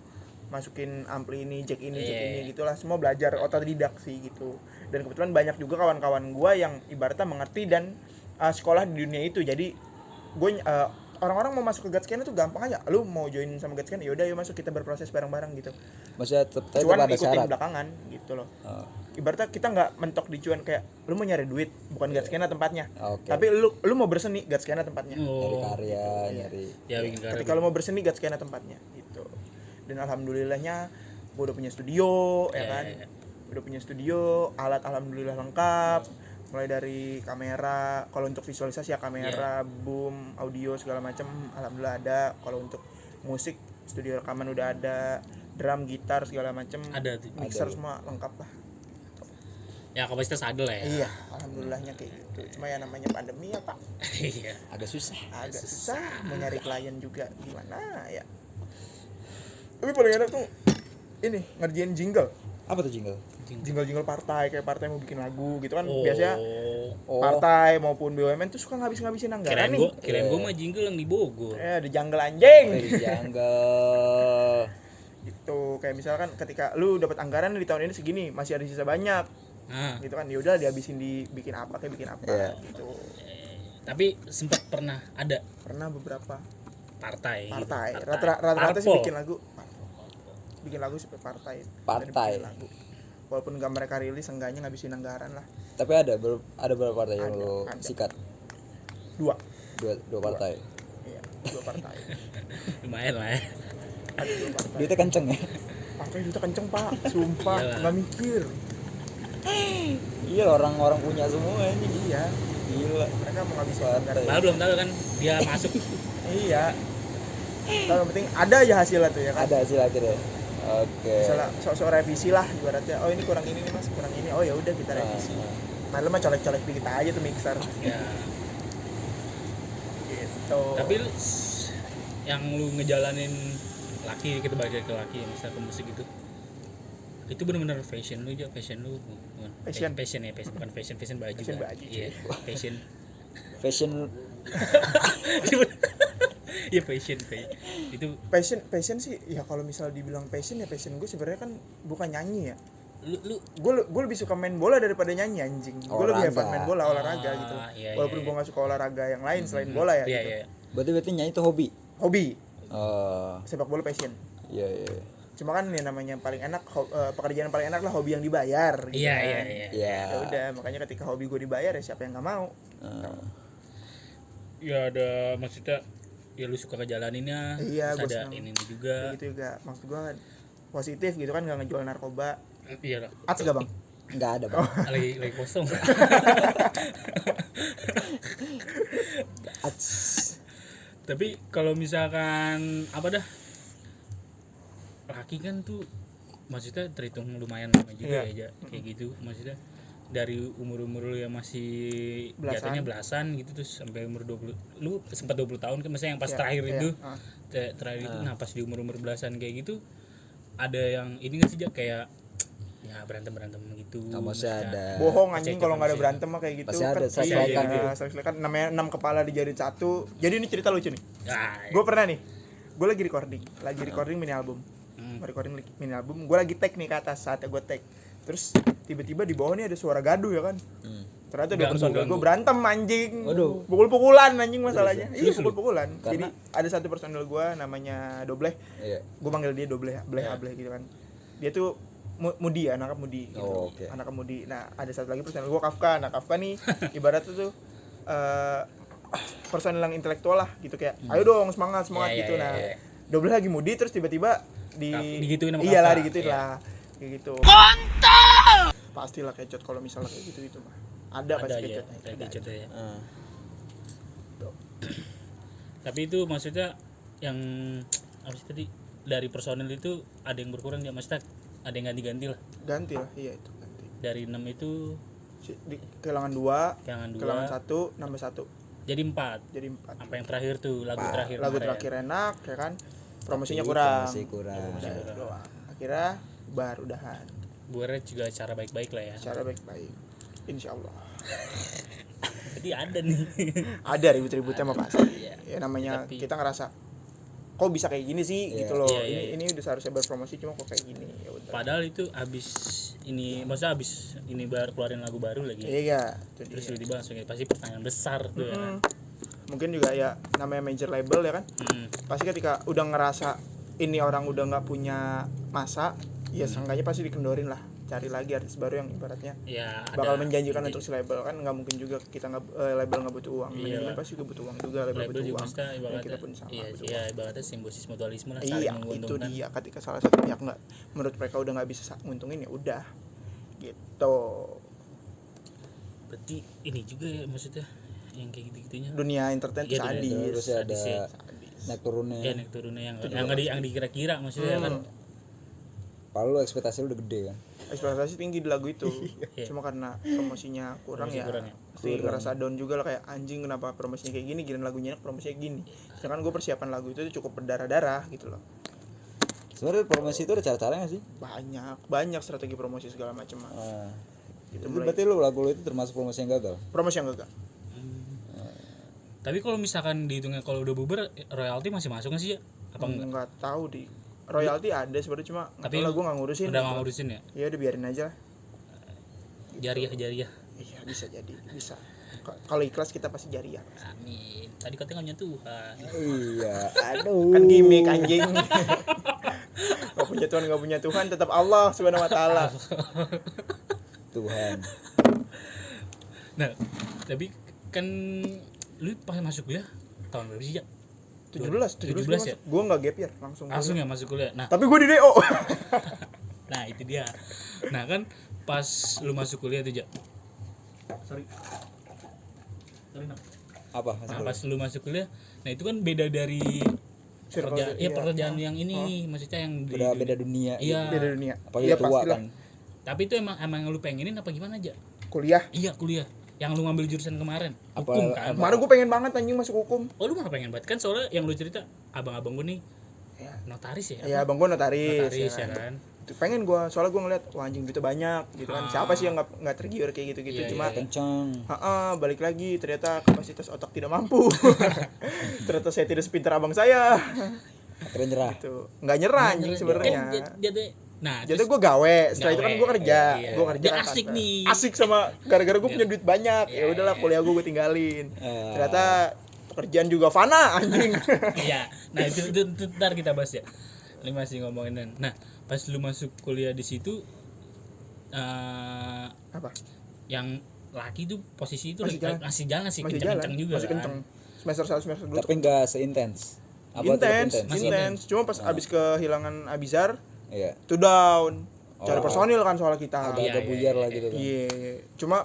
masukin ampli ini, jack ini gitulah, semua belajar otodidak sih gitu. Dan kebetulan banyak juga kawan-kawan gue yang ibaratnya mengerti dan sekolah di dunia itu. Jadi gue orang-orang mau masuk ke Godskena itu gampang aja. Lu mau join sama Godskena, yaudah yuk masuk, kita berproses bareng-bareng gitu. maksudnya tetap Cuan ada ikutin syarat. belakangan gitu loh. Oh, Ibaratnya kita nggak mentok di cuan kayak lu mau nyari duit, bukan Godskena tempatnya. Oke. Tapi lu mau berseni, Godskena tempatnya. Nyari Oh, karya, nyari. ya bikin karya. Ketika lu mau berseni, Godskena tempatnya gitu. Dan alhamdulillahnya gue udah punya studio ya kan. Udah punya studio, alat alhamdulillah lengkap. Mulai dari kamera, kalau untuk visualisasi ya kamera, boom, audio segala macam alhamdulillah ada. Kalau untuk musik, studio rekaman udah ada, drum, gitar segala macam, Ada tuh. mixer Ada. semua lengkap lah. Ya kapasitas ada lah ya. Iya, alhamdulillahnya kayak gitu. Cuma ya namanya pandemi ya Pak, Iya. agak susah. agak susah mau nyari klien juga gimana ya. Tapi paling enak tuh ini ngerjain jingle. Apa tuh jingle? Jingle partai, kayak partai mau bikin lagu gitu kan. Oh. Biasanya partai maupun BUMN tuh suka ngabis-ngabisin anggaran nih. Kirain gua mah jingle yang di Bogor. Ada jungle anjing. Jingle. Gitu. Kayak misalkan ketika lu dapat anggaran di tahun ini segini, masih ada sisa banyak. Nah, Gitu kan. Ya udah dihabisin bikin apa Iya. gitu. tapi sempat pernah ada Pernah beberapa partai. partai. Gitu. Rata-rata sih Parpol. bikin lagu sampai partai. Partai. Bikin lagu. Walaupun nggak mereka rilis, enggaknya ngabisin anggaran lah. Tapi ada berapa partai yang Ada, lo ada. sikat? Dua Dua partai. Iya, dua partai. Lumayan lah ya. Ada dua partai. Duitnya kenceng ya. Partai itu kenceng Pak, sumpah Iyalah. nggak mikir. Iya orang-orang punya semua ini. Iya, Gila. mereka mau ngabisin Partai. anggaran. Malah belum tahu kan dia masuk. Iya. Tapi yang penting ada aja hasilnya tuh ya kan. Ada hasil akhirnya. Oke. Misalnya sok revisi lah ibaratnya. Oh ini kurang ini nih Mas, kurang ini. Oh ya udah kita revisi. Padahal mah colek-colek dikit aja tuh mixer. Ya. Gitu. Tapi yang lu ngejalanin laki, kita balik ke laki, misalnya ke musik itu benar-benar fashion lu aja, fashion lu bukan Passion. passion ya, passion bukan fashion baju. Fashion kan? baju. Iya, fashion. Fashion Iya fashion. Itu Passion sih ya, kalau misal dibilang passion ya, passion gue sebenarnya kan bukan nyanyi ya. lu Gue lebih suka main bola daripada nyanyi anjing. Gue lebih Olahraga. hebat main bola, olahraga Ah, gitu. iya, Walaupun iya. gue nggak suka olahraga yang lain selain bola ya. iya Gitu. iya. berarti nyanyi itu hobi. Hobi, Oh, sepak bola passion. iya iya. Cuma kan ya namanya paling enak, pekerjaan paling enak lah hobi yang dibayar. Gitu Iya kan. iya iya. Iya. Ya udah, makanya ketika hobi gue dibayar ya siapa yang nggak mau. Ya ada maksudnya ya lu suka ngejalaninnya. Iya, terus gua ada senang. ini juga. Kayak gitu juga. Maksud gue kan positif gitu kan, nggak ngejual narkoba. Iya lah. Ats gak bang? Enggak ada, Bang. Lagi kosong. Ats. Tapi kalau misalkan apa dah, laki kan tuh maksudnya terhitung lumayan lama juga Iya. ya, kayak gitu. Maksudnya dari umur lu yang masih Belasan. jatuhnya belasan gitu, terus sampai umur 20, lu sempat 20 tahun kan, maksudnya yang pas Iya, terakhir iya. itu terakhir itu, nah pas di umur belasan kayak gitu, ada yang ini nggak sih Jak, kayak ya berantem gitu. Oh, masih maksudnya. ada. Bohong Pasti anjing ada, kalau nggak ada pasti berantem mah kayak gitu. Pasti ada, Kan selesaikan iya, gitu. selesaikan. Namanya 6 kepala dijadiin satu. Jadi ini cerita lucu nih. Ah, Gue pernah nih, gue lagi recording mini album. Recording mini album, gue lagi tag nih ke atas saatnya gue tag. Terus tiba-tiba di bawah nih ada suara gaduh ya kan. Ternyata dua personil gue berantem anjing. Waduh. Pukul-pukulan anjing masalahnya. Iya, Serius lu? pukul-pukulan. Karena? Jadi ada satu personil gue namanya Dobleh. Iya. Gue panggil dia Dobleh, Ableh gitu kan. Dia tuh Mudi, anak Mudi gitu. Oh, oke. Anak Mudi. Nah, ada satu lagi personil gue Kafka. Nah, Kafka nih ibaratnya tuh personil yang intelektual lah gitu, kayak ayo dong semangat Iya, gitu. iya, Nah, iya. Dobleh lagi Mudi terus tiba-tiba digituin sama iyalah Kafka. digituin Iya. lah kayak gitu. Kontol. Pastilah kecot kalau misalnya kayak gitu mah. Ada pasti Ada ya, kecot. kayak kecot ya. Ah. Tapi itu maksudnya yang apa sih tadi, dari personil itu ada yang berkurang ya, maksudnya ada yang ganti-ganti lah. Ganti lah, iya itu ganti. Dari 6 itu Kehilangan 2, kehilangan 2, kehilangan 1, nambah 1. jadi 4. Jadi 4. Apa yang terakhir tuh, lagu terakhir Lagu kemarin. terakhir enak ya kan. Promosinya Tapi kurang. promosi kurang. Promosinya doang. Akhirnya baru udahan. Buarnya juga cara baik-baik lah ya. Secara baik-baik. Insyaallah. Jadi ada nih. Ada ribut-ributnya mah pasti. Iya. Ya namanya Tapi- kita ngerasa kok bisa kayak gini sih Iya. gitu loh. Iya, iya, Ini udah seharusnya berpromosi cuma kok kayak gini. Ya udah. Padahal itu abis ini, maksudnya abis ini baru keluarin lagu baru lagi. Iya, itu Terus dia. tiba-tiba langsung kayak pasti pertanyaan besar tuh ya kan. Mungkin juga ya namanya major label ya kan. Pasti ketika udah ngerasa ini orang udah nggak punya masa, ya seenggaknya pasti dikendorin lah. Cari lagi artis baru yang ibaratnya Ya bakal ada menjanjikan ini. untuk si label kan. Nggak mungkin juga kita label nggak butuh uang. Iya. Manajemen pasti juga butuh uang juga, label label butuh juga uang. maksudnya Dan ibaratnya kita pun sama iya, butuh iya, uang. ibaratnya simbiosis mutualisme lah, saling Iya, itu menguntungkan. dia. Ketika salah satu pihak nggak, menurut mereka udah nggak bisa nguntungin ya udah gitu. Berarti ini juga ya maksudnya yang kayak gitu-gitunya. Dunia entertain tuh Iya, dunia sadis. Terus ada Sadis ya. Sadis. naik Ya, turunnya. naik turunnya yang nggak yang dikira-kira maksudnya kan. Hmm. Kalau lu ekspektasi lu udah gede kan. ekspektasi tinggi di lagu itu. Iya. Cuma karena promosinya kurang Promosi ya. kurang ya. Pasti ngerasa down juga lah, kayak anjing kenapa promosinya kayak gini, giliran lagunya enak promosinya gini. Sedangkan gue persiapan lagu itu tuh cukup berdarah-darah gitu loh. Sebenarnya promosi itu ada cara-caranya sih. Banyak strategi promosi segala macam. Itu mulai- berarti lagu lu itu termasuk promosi yang gagal. Promosi yang gagal. Tapi kalau misalkan dihitungnya kalau udah bubar royalti masih masuk nggak sih ya? Apa enggak? Enggak tahu di royalty ada sebenarnya, cuma Tapi tapi gue nggak ngurusin. Udah nggak ngurusin ya? Ya udah biarin aja. Jariah. Iya bisa jadi, bisa. Kalau ikhlas kita pasti jariah. Amin. Tadi katanya nggak punya Tuhan. Iya, aduh. Kan gimmick anjing. Gak punya Tuhan, gak punya Tuhan, tetap Allah Subhanahu Wa Taala. Tuhan. Nah, tapi kan lu pas masuk kuliah tahun berapa sih ya? 17 ya? Gue nggak gap year, langsung Langsung ya masuk kuliah. Nah, tapi gue di DO. nah itu dia. Nah kan pas lu masuk kuliah tuh, Ja. Sorry. Nak. Apa Nah, maksudnya? pas lu masuk kuliah, nah itu kan beda dari pekerjaan, iya. pekerjaan yang ini, maksudnya yang di Beda dunia. Iya. Beda dunia. Apalagi Iya tua pastilah. kan. Tapi itu emang lu pengenin apa gimana aja? Kuliah. Iya kuliah. Yang lu ngambil jurusan kemarin, Apa- hukum kan? Kemarin gue pengen banget anjing masuk hukum. Oh lu malah pengen banget kan, soalnya yang lu cerita abang-abang gue nih Iya. notaris ya? Ya bang gue notaris. Notaris ya kan? Itu pengen gue, soalnya gue ngeliat wah anjing duitnya banyak gitu kan. Siapa sih yang nggak tergiur kayak gitu-gitu? Iya, Cuma Kencang. balik lagi ternyata kapasitas otak tidak mampu. Ternyata saya tidak sepintar abang saya. Akhirnya nyerah. Gitu. Nggak nyerah anjing sebenarnya. Nah, Jadi gue gawe, setelah itu kan gue kerja, Iya. gue kerja Dia kan asik kantor. nih. Asik sama gara-gara gue punya duit banyak, Iya, ya udahlah iya. kuliah gue tinggalin. Eh. Ternyata pekerjaan juga fana anjing. Iya. Nah, itu ntar kita bahas ya. Ini masih ngomongin. Nah, pas lu masuk kuliah di situ Apa? yang laki tuh posisi itu Masih jalan. masih jalan sih, Masih kencang-kencang juga. masih kan. kenceng. Semester 1 semester 2 Tapi enggak seintens. Apa tetap intens, Masih intens. Cuma pas abis kehilangan Abizar, Iya. itu down. Cari Oh. personil kan soal kita. Agak buyar lah gitu kan. Iya. Cuma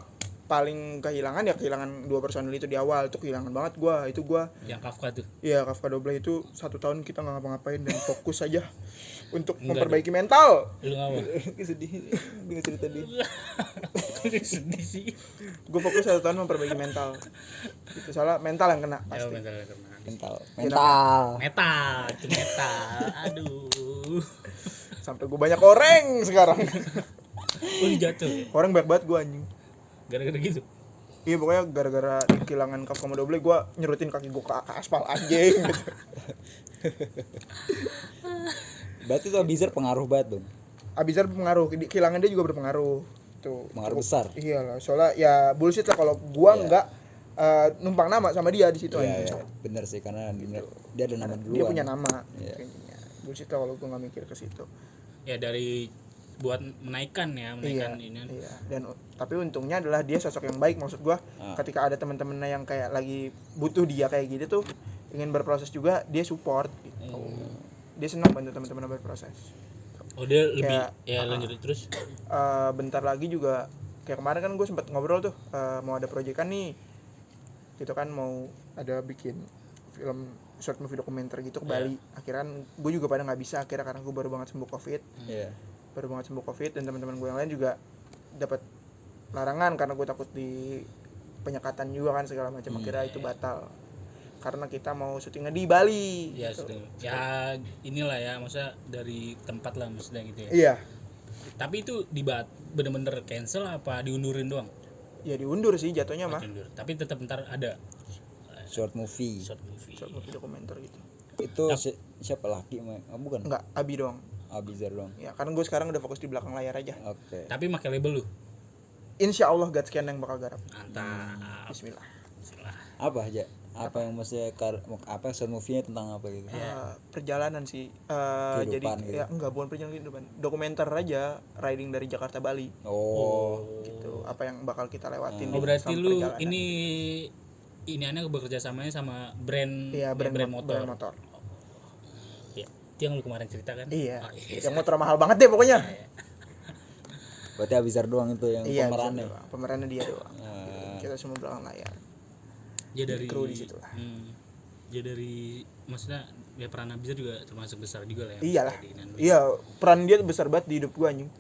paling kehilangan ya kehilangan 2 personil itu di awal, itu kehilangan banget gua. Itu gua Yang Kafka tuh. iya Kafka Doble itu 1 tahun kita nggak ngapa-ngapain dan fokus aja untuk Enggak, memperbaiki mental. Lu ngapa? Sedih. Dia cerita dia. Sedih sih. Gue fokus 1 tahun memperbaiki mental. Itu salah mental yang kena Ya, pasti. Mental. Itu metal. Aduh. Sampai gue banyak koreng sekarang. Lu jatuh ya? Koreng banyak banget gue anjing. Gara-gara gitu. Iya pokoknya gara-gara kehilangan Kafka Doble gue nyerutin kaki gue ke aspal anjing gitu. Berarti tuh Abizar pengaruh banget dong. Abizar pengaruh, kehilangan dia juga berpengaruh. Tuh. Pengaruh besar. Iya lah, soalnya ya bullshit lah kalau gua Iya. nggak numpang nama sama dia di situ Iya, anjing. iya. Bener sih karena dia ada nama duluan. Dia punya nama. Iya. Kayaknya. Bullshit lah kalau gua nggak mikir ke situ. Ya dari buat menaikkan Iya, ini. iya. Dan tapi untungnya adalah dia sosok yang baik, maksud gua Ah. ketika ada teman-temannya yang kayak lagi butuh dia kayak gitu tuh ingin berproses juga, dia support gitu. Dia senang bantu teman-teman berproses. Oh dia lebih Kayak, ya lanjut terus. Bentar lagi juga kayak kemarin kan gue sempat ngobrol tuh mau ada proyekan nih gitu kan, mau ada bikin film short movie dokumenter gitu ke Bali. Akhirnya gue juga pada nggak bisa akhirnya karena gue baru banget sembuh covid. Iya. Baru banget sembuh covid dan teman-teman gue yang lain juga dapat larangan karena gue takut di penyekatan juga kan segala macam. Akhirnya itu batal karena kita mau syutingnya di Bali Ya gitu. sudah. Ya inilah ya, maksudnya dari tempat lah maksudnya gitu ya. Iya, Tapi itu bener-bener cancel apa diundurin doang? ya diundur sih jatuhnya mah. Diundur. Tapi tetap ntar ada Short movie. short movie. Short movie dokumenter gitu. Itu siapa laki? Bukan. Enggak, Abi doang. Abizar dong. Ya karena gue sekarang udah fokus di belakang layar aja. Oke. Tapi pakai label lu. Insya Allah Gatscan yang bakal garap. Mantap. Bismillah. Apa aja? Apa yang maksudnya apa short movie-nya tentang apa gitu? Perjalanan sih. Jadi Kehidupan gitu. ya enggak, bukan perjalanan kehidupan. Dokumenter aja, riding dari Jakarta Bali Oh. gitu. Apa yang bakal kita lewatin. Oh berarti selama lu perjalanan. ini aneh bekerja samanya sama brand Iya, brand motor. Brand motor. Iya. Itu yang lu kemarin cerita kan? Iya. Oh, Yang motor mahal banget deh pokoknya. Berarti Abizar doang itu yang Iya, pemerannya. bisa doang. Pemerannya dia doang. Ah. Kita semua belakang layar. Dia dari Kru di situ lah. Dia dari maksudnya ya peran Nabila juga termasuk besar juga lah ya. Iyalah. Di Nan. Iya, peran dia besar banget di hidup gue anjing.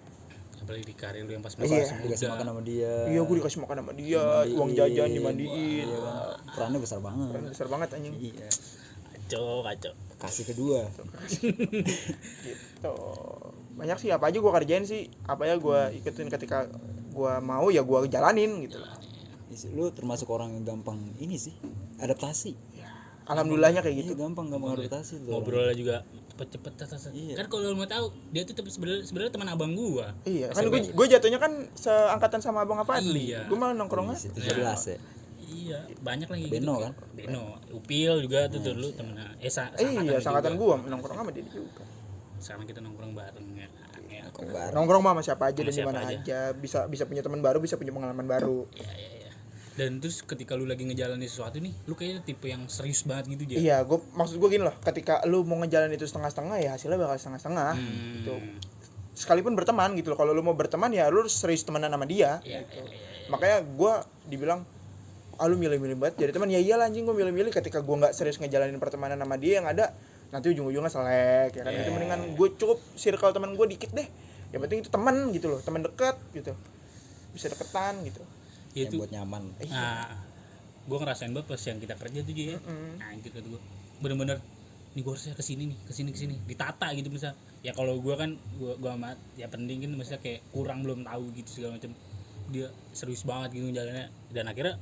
Apalagi di karir lu yang pas Iya. masih Dikasih makan sama dia. Iya, gue dikasih makan sama dia, Dimandiin. uang jajan dimandiin. Iya kan. Perannya besar banget. Peran besar banget anjing. Iya. Kacau. Kasih kedua. Gitu. Banyak sih, apa aja gue kerjain sih, apa ya gue ikutin ketika gue mau ya gue jalanin gitu lah. Lu termasuk orang yang gampang ini sih, adaptasi. Alhamdulillahnya kayak gitu. Iya, gampang adaptasi tuh. Ngobrolnya juga cepet-cepet. Iya. Kan kalau lu mau tahu dia tuh tapi sebenarnya teman abang gua. Iya, kan gue jatuhnya kan seangkatan sama abang Fadli. Iya. Gue malah nongkrongnya. Itu jelas ya. Iya, banyak lagi Beno gitu. kan? Beno, Upil juga tuh dulu temennya. Iya, seangkatan gue nongkrong sama dia juga. Sekarang kita nongkrong bareng ya. Nongkrong sama siapa aja Sama dan di siapa mana aja. aja. Bisa punya teman baru, bisa punya pengalaman baru. Iya. Dan terus ketika lu lagi ngejalanin sesuatu nih, lu kayaknya tipe yang serius banget gitu aja. Iya, maksud gue gini loh, ketika lu mau ngejalan itu setengah-setengah ya hasilnya bakal setengah-setengah gitu. Sekalipun berteman gitu loh, kalau lu mau berteman ya lu serius temenan sama dia gitu. Makanya gue dibilang lu milih-milih banget jadi teman. Ya iyalah anjing, gue milih-milih ketika gue nggak serius ngejalanin pertemanan sama dia, yang ada nanti ujung-ujungnya selek ya kan. Itu mendingan gue cukup circle teman gue dikit deh, yang penting itu teman gitu loh, teman dekat gitu, bisa deketan gitu. Yang Itu buat nyaman. nah, gue ngerasain banget pas yang kita kerja tuh ya. Anjir kata gue, bener-bener nih gue harusnya kesini ditata gitu misal. Ya kalau gue kan gue amat ya penting kan misalnya kayak kurang belum tahu gitu segala macam. Dia serius banget gitu jalannya dan akhirnya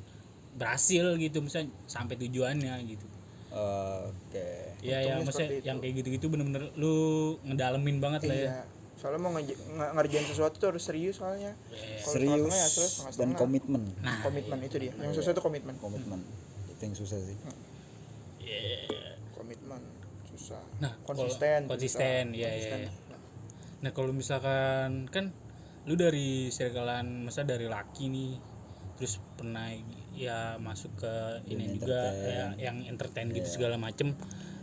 berhasil gitu misalnya sampai tujuannya gitu. Oke. Iya ya, Untungnya maksudnya seperti itu. yang kayak gitu-gitu bener-bener lu ngedalemin banget lah ya. Iya, soalnya mau ngerjain sesuatu tuh harus serius soalnya. Kalau Serius setengah-setengah ya serius, dan setengah-setengah. komitmen. Nah, Komitmen itu dia, yang susah itu komitmen. Komitmen. Itu yang susah sih. Komitmen susah. nah Konsisten, konsisten susah. ya Konsisten. ya. Nah kalau misalkan kan lu dari circlean masa dari laki nih terus pernah ya masuk ke ini Dunia juga entertain. ya, yang entertain gitu segala macem.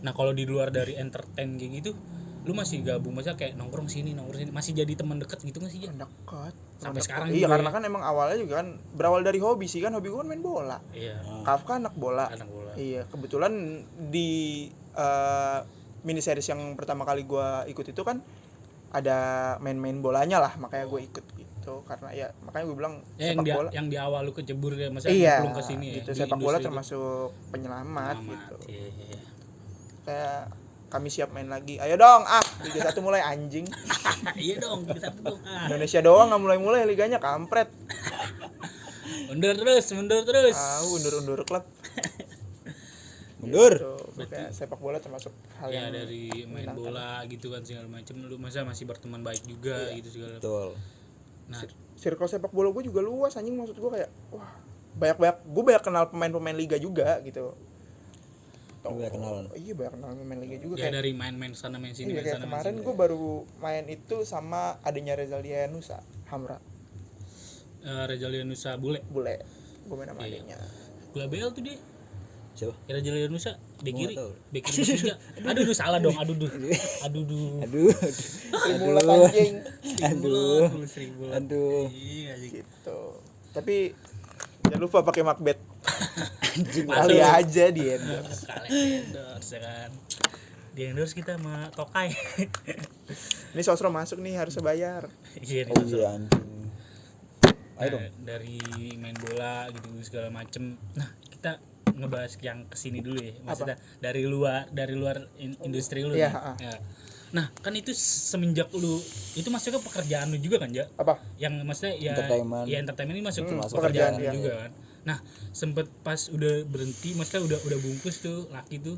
Nah kalau di luar dari entertain kayak gitu lu masih gabung masa kayak nongkrong sini masih jadi teman dekat gitu nggak sih ya? Dekat. Sampai Dekat. sekarang Iya, juga karena ya? kan emang awalnya juga kan berawal dari hobi sih kan, hobi gue kan main bola. Iya Kafka anak bola. anak bola. Iya, kebetulan di mini series yang pertama kali gue ikut itu kan ada main-main bolanya lah, makanya gue ikut gitu. Karena ya makanya gue bilang Ya, sepak bola. yang di awal lu kecebur ya masa Iya, belum ke sini ya. gitu. di Sepak bola industri itu. termasuk penyelamat gitu. Iya. Kayak kami siap main lagi. Ayo dong, Liga 1 mulai anjing. Iya dong, kita satu dong. Indonesia doang nggak mulai-mulai liganya kampret. Mundur terus. Undur-undur klub. Mundur. Gitu. Kayak sepak bola termasuk hal Ya yang dari main menyenangkan. bola gitu kan segala macem lu masa masih berteman baik juga gitu segala. Betul. Nah, Circle sepak bola gue juga luas anjing, maksud gue kayak wah, banyak kenal pemain-pemain liga juga gitu. Lu banyak kenalan. Iya, banyak kenal pemain liga juga ya kayak. dari main-main sana main sini Iya, main kayak sana main kemarin sini. gue baru main itu sama adanya Rezal Dianusa, Hamra, Rezalianusa bule. gue main sama Iya. adanya. Gula Bel tuh dia. Siapa? Ya Rezalianusa bek Gua kiri. nggak tahu. Bek kiri bek tiga. Aduh salah dong. Aduh. Aduh. Trimulat anjing Seribu. Aduh. Iya gitu. Tapi jangan lupa pakai Macbeth. Anjing. Kali aja di endorse. Kalian endorse ya kan. Di endorse kita sama Tokai. Ini Sosro masuk nih, harus bayar. Iya nih. Oh iya anjing. Ayo dong. Dari main bola gitu segala macem. Nah kita ngebahas yang kesini dulu ya, maksudnya dari luar industri lu Iya, nih. Ya. Nah kan itu semenjak lu itu masuknya pekerjaan lu juga kan ya? Apa? Yang maksudnya ya Entertainment. ya entertainment ini masuk Termasuk pekerjaan pekerjaan, juga kan. Nah sempet pas udah berhenti, maksudnya udah bungkus tuh laki tuh,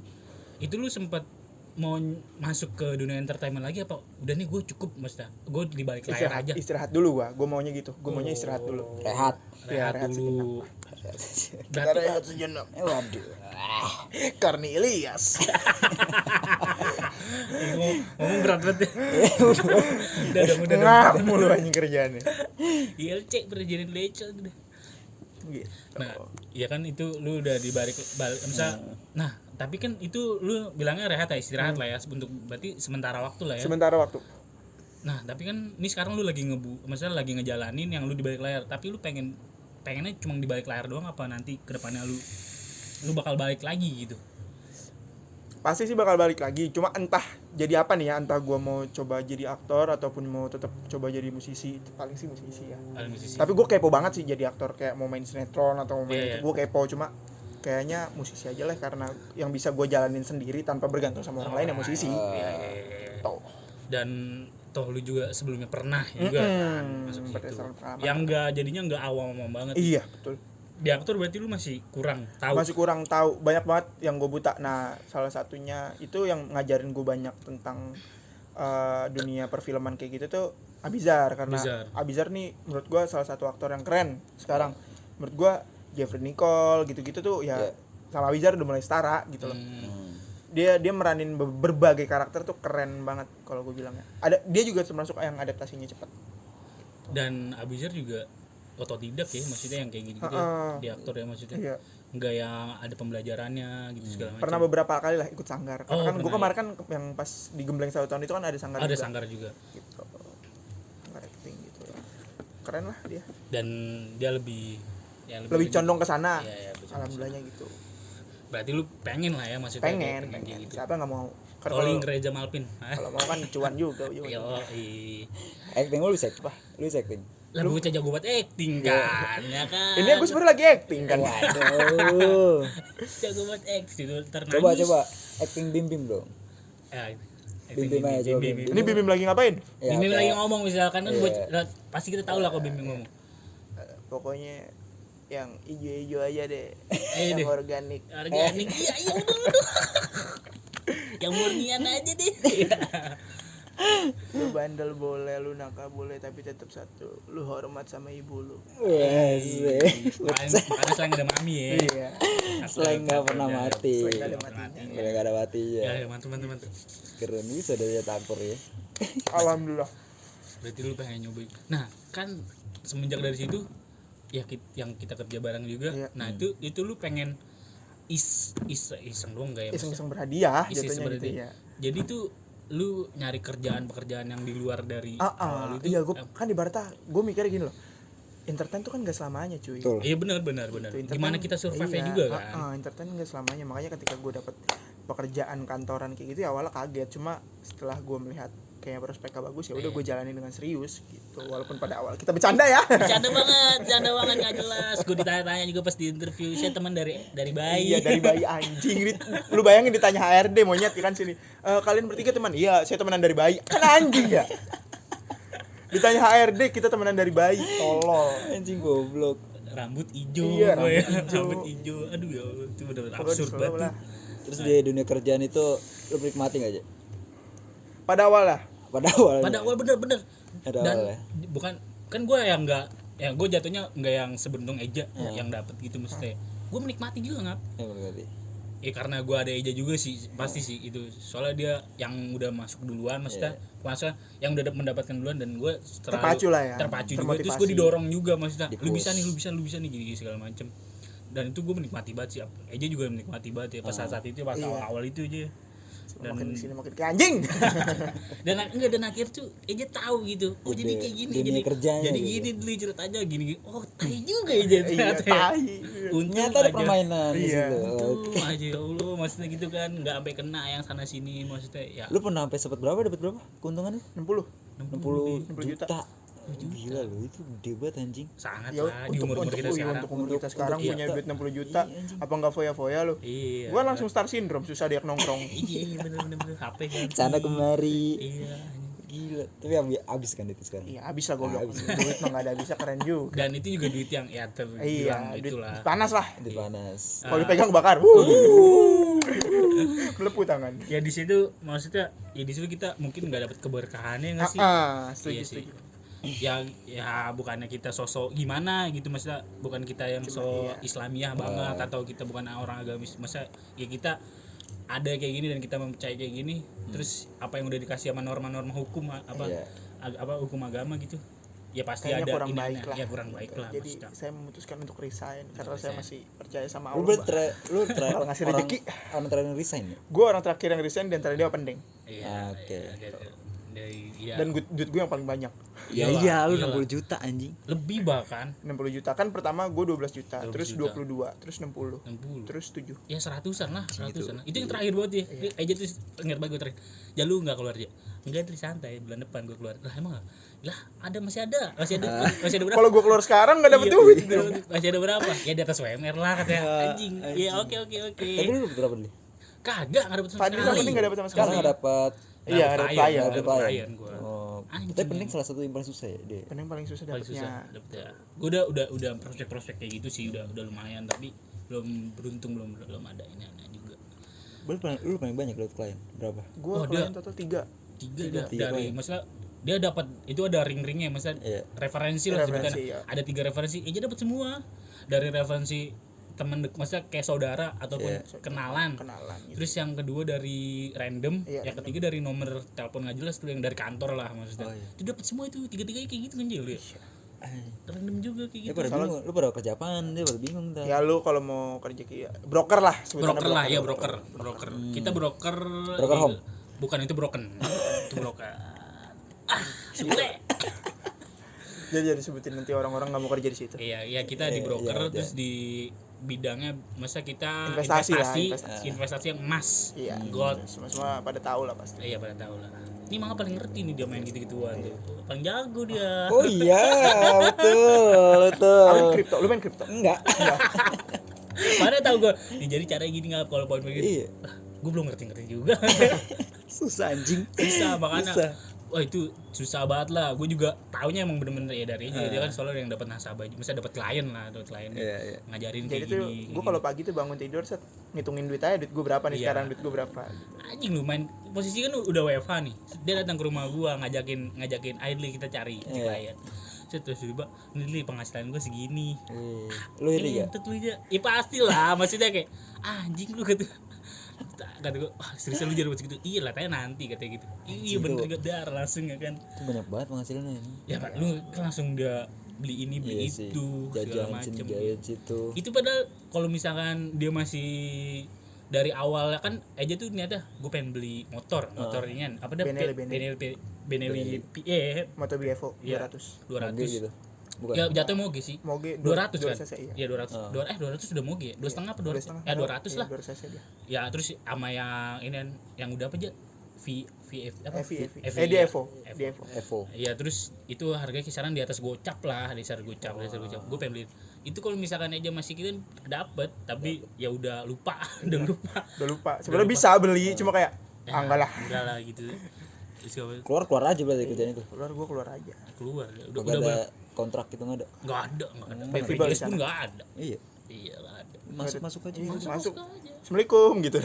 itu lu sempet mau masuk ke dunia entertainment lagi apa udah nih gue cukup, maksudnya gue di balik layar aja. Istirahat dulu gue maunya gitu. Gue maunya istirahat dulu. Rehat. Rehat dulu. Kita rehat sejenak. Waduh. Cornelius. Ngomong berat banget ya. Udah dong. Ngap mulu anjing kerjaannya. ILC berjalan lecet udah. Gitu. Nah, ya kan itu lu udah dibalik misal. Nah, tapi kan itu lu bilangnya rehat ya, istirahat lah ya untuk berarti sementara waktu lah ya. Sementara waktu. Nah, tapi kan ini sekarang lu lagi maksudnya lagi ngejalanin yang lu di balik layar, tapi lu pengennya cuma di balik layar doang apa nanti kedepannya lu bakal balik lagi gitu? pasti sih bakal balik lagi, cuma entah jadi apa nih ya, entah gue mau coba jadi aktor ataupun mau tetap coba jadi musisi. Paling sih musisi ya. Tapi gue kepo banget sih jadi aktor, kayak mau main sinetron atau mau main itu gue kepo, cuma kayaknya musisi aja lah, karena yang bisa gue jalanin sendiri tanpa bergantung sama orang lain ya musisi. Tuh. Dan toh lu juga sebelumnya pernah juga kan masuk situ. Yang enggak jadinya enggak awam banget. Iya, betul. Di aktor berarti lu masih kurang tahu. Masih kurang tahu, banyak banget yang gue buta. Nah, salah satunya itu yang ngajarin gue banyak tentang dunia perfilman kayak gitu tuh Abizar, karena Abizar nih menurut gue salah satu aktor yang keren sekarang. Menurut gue Jeffrey Nicole gitu-gitu tuh ya sama Abizar udah mulai setara gitu loh. Dia meranin berbagai karakter tuh keren banget kalau gue bilangnya. Dia juga termasuk yang adaptasinya cepat. Dan Abizar juga otodidak ya, maksudnya yang kayak gitu-gitu di aktor ya maksudnya. Iya. Enggak yang ada pembelajarannya gitu segala macam. Pernah beberapa kali lah ikut sanggar. Karena kan gue kemarin kan yang pas di Gembleng 1 tahun itu kan ada sanggar juga. Ada juga. sanggar juga. Gitu. Sanggar acting gitu. Keren lah dia. Dan dia lebih condong ke sana. Iya, alhamdulillahnya gitu. Berarti lu pengen lah ya maksudnya pengen gitu. Siapa nggak mau? Calling Reza Malpin. Kalau mau kan cuan juga. Acting lu bisa apa? Lu bisa acting. Lah bocah jago buat acting kan, ya kan. Ini aku sebenarnya lagi acting kan. Waduh. Jago buat acting itu ternangis. Coba acting Bim dong. Bim aja coba. Ini Bim lagi ngapain? Ya, Bim lagi ngomong misalkan kan pasti kita tahu lah kok Bim ngomong. Pokoknya yang ijo-ijo aja deh. Yang organik. Iya udah. Yang murnian aja deh. Lu bandel boleh, lu nakal boleh, tapi tetap satu, lu hormat sama ibu lu. Makanya selain ada mami ya. Iya. Selain nggak pernah mati. Selain nggak ada matinya. Ya mantap. Keren bisa dari aktor ya. Alhamdulillah. Berarti lu pengen nyobain. Nah kan semenjak dari situ ya yang kita kerja bareng juga. Iya. Nah itu lu pengen iseng dong nggak ya? Iseng berhadiah jatuhnya gitu ya. Jadi tuh lu nyari pekerjaan yang di luar dari lu itu. Iya, gue kan ibaratnya gue mikirnya gini loh. Entertain tuh kan enggak selamanya, cuy. Iya benar. Gimana kita survive juga kan? Entertain enggak selamanya. Makanya ketika gue dapet pekerjaan kantoran kayak gitu ya awalnya kaget, cuma setelah gue melihat kayak prospeknya bagus ya udah gue jalanin dengan serius gitu. Walaupun pada awal kita bercanda ya. Bercanda banget enggak jelas. Gue ditanya-tanya juga pas di interview, saya teman dari bayi. Iya, dari bayi anjing. Lu bayangin ditanya HRD monyet kan sini. Kalian bertiga teman? Iya, saya temenan dari bayi. Kan anjing ya. Ditanya HRD kita temenan dari bayi. Tolol. Anjing goblok. Rambut hijau. Iya, rambut hijau. Aduh ya, itu benar absurd banget. Terus di dunia kerjaan itu lu menikmati enggak aja? Pada awal bener. Dan ya? bukan kan gue yang enggak, ya gue jatuhnya enggak yang sebentung Eja yang dapat gitu mesti. Gue menikmati juga ngap. Ya menikmati. Ya karena gue ada Eja juga sih pasti sih itu. Soalnya dia yang udah masuk duluan maksudnya yang udah mendapatkan duluan dan gue terpacu juga. Terus gue didorong juga maksudnya. Lu bisa nih gini segala macem. Dan itu gue menikmati banget sih. Eja juga menikmati banget ya pas saat itu pas awal itu aja. Dan makin sini makin kayak anjing. dan akhir tuh Eja tahu gitu. Oh jadi kayak gini jadi gini dulu ceritanya gini. Oh tai juga Eja ternyata. Ternyata ada permainan di situ. Untung aja ya Allah maksudnya gitu kan enggak sampai kena yang sana sini maksudnya ya. Lu pernah sampai dapat berapa keuntungannya? 60 juta. Gila lu itu gede banget anjing. Sangat ya, lah di umur kita sekarang. Untuk umur kita sekarang punya duit 60 juta. Apa enggak foya-foya lu? Iya. Gua langsung star syndrome, susah diajak nongkrong. Iya bener HP kan. Sana kemari. Iya. Gila. Tapi habis kan itu sekarang. Iya, habis lah goblok. Duit mah enggak ada habisnya, keren juga. Dan itu juga duit yang ya terbilang itulah. Panas lah. Duit panas. Kalau dipegang bakar. Melepuh tangan. Ya di situ maksudnya ya di situ kita mungkin enggak dapat keberkahannya enggak sih? Setuju. Ya bukannya kita sosok gimana gitu maksudnya bukan kita yang Islamiah banget atau kita bukan orang agamis masa ya kita ada kayak gini dan kita mempercayai kayak gini terus apa yang udah dikasih sama norma-norma hukum hukum agama gitu ya pasti kayaknya ada kurang baik lah jadi maksudnya. Saya memutuskan untuk resign karena saya masih percaya sama Allah. Lu terakhir ngasih rezeki orang terakhir yang resign ya? Gue orang terakhir yang resign dan terakhir dia pending. Iya. Oke. Iya. Dan duit gue yang paling banyak. Ya Iyalah, iya, lu iyalah. 60 juta anjing. Lebih bahkan 60 juta kan pertama gue 12 juta, 12 terus juta. 22, terus 60, 60. terus 7. Ya 100-an lah, 100-an. Gitu. Itu yang terakhir banget ya. Aja tuh ingat banget gue terakhir. Ya lu enggak keluar aja. Enggak, itu santai, bulan depan gue keluar. Lah emang enggak? Lah ada masih ada berapa? Kalau gue keluar sekarang nggak dapet Iya, duit. masih ada berapa? Ya di atas WMR lah katanya. Anjing. Iya, oke. Tapi lu dapet berapa nih? Kagak dapet sama Fadli sama sekali. penting nggak dapet sama sekali. Sekarang nggak dapat. Iya, ada klien. Ada klien. klien gua. Oh, Anjing. tapi penting salah satu yang paling susah ya dia. Penting paling susah Paling susah dapetnya. dapet ya. Gue udah prospek kayak gitu sih, udah lumayan, tapi belum beruntung, belum ada ini juga. Lu paling banyak dapat klien berapa? Gue Oh, klien dia- total 3. Tiga Tiga dari poin. masalah dia dapat itu ada ring-ringnya maksudnya Iya. referensi lah Referensi, sebutan. iya. Ada 3 referensi, dia dapat semua dari referensi temen maksudnya kayak saudara ataupun Iya. kenalan. Kenalan gitu. Terus yang kedua dari random, Iya, yang ketiga dari nomor telepon nggak jelas tuh yang dari kantor lah maksudnya. Oh, iya. Itu dapat semua itu, tiga-tiganya kayak gitu kan Jil ya. Random juga kayak Dia gitu. pada bingung, lu pada kerja apaan? Dia pada bingung dah. Ya lu kalau mau kerja kayak broker lah sebutannya. Broker lah ya, broker. Kita broker. Broker home. Bukan itu broken. Itu broker. Sebutnya. Jadi disebutin nanti orang-orang nggak mau kerja di situ. Iya, ya kita di Iya, broker iya, terus di bidangnya masa kita Investasi lah, investasi yang emas, Iya. gold. Semua pada tahu lah pasti. Iya pada tahu lah. Ini malah paling ngerti nih dia main gitu-gituan tuh. Paling jago dia. Oh iya, betul. Lu kripto, lu main kripto? Enggak. Mana tahu gue. Nih, jadi caranya gini nggak kalau poin begitu. Iya. Gue belum ngerti juga. Susah anjing. Bisa makanya. Susah. Wah itu susah banget lah. Gue juga taunya emang bener-bener ya dari aja. Dia kan selalu yang dapat nasabah. Misalnya dapat klien lah, dapat klien. Iya, iya. Ngajarin Jadi kayak tuh gini. gue kalau pagi tuh bangun tidur set ngitungin duit aja, duit gue berapa nih Iya. sekarang, duit gue berapa. Anjing lu main posisi kan udah WFH nih. Dia datang ke rumah gua ngajakin idle kita cari Iya. klien. Terus tiba ini penghasilan gua segini. Lu iri ya? Entet lu aja. Ya pastilah, maksudnya kayak anjing lu kata gua, serius lu jadi begitu. Iya lah, tanya nanti katanya gitu. Iya bener juga dar langsung ya kan. Itu banyak banget penghasilannya ini. Ya kan lu kan langsung dia beli ini beli Iya sih. itu segala Jajan macem. jajan situ. Itu padahal kalau misalkan dia masih dari awal kan aja tuh niatnya gue pengen beli motor ini apa dah Benelli Moto BFO Iya. 200. 200 gitu. Bukan. ya jatuh moge sih Moge 200 kan cc, iya. ya 200 200 sudah moge 2,5 apa 200 ya 200 lah 200 cc dia. ya terus sama yang ini yang udah apa aja VF apa Di Evo. Di Evo. Evo. ya terus itu harganya kisaran di atas gocap lah di atas gocap gue pengen beli itu kalau misalkan aja masih kita dapet tapi ya udah lupa udah lupa Udah lupa. Sebenarnya bisa beli, cuma kayak enggak lah. enggak lah gitu terus Keluar aja berarti kerjaan itu. Keluar aja. keluar udah Enggak ada kontrak gitu enggak ada. nggak ada Fleksibel di BPJS pun sana. nggak ada Iya. iya nggak ada Masuk aja. Iya, Masuk. masuk. aja Assalamualaikum gitu.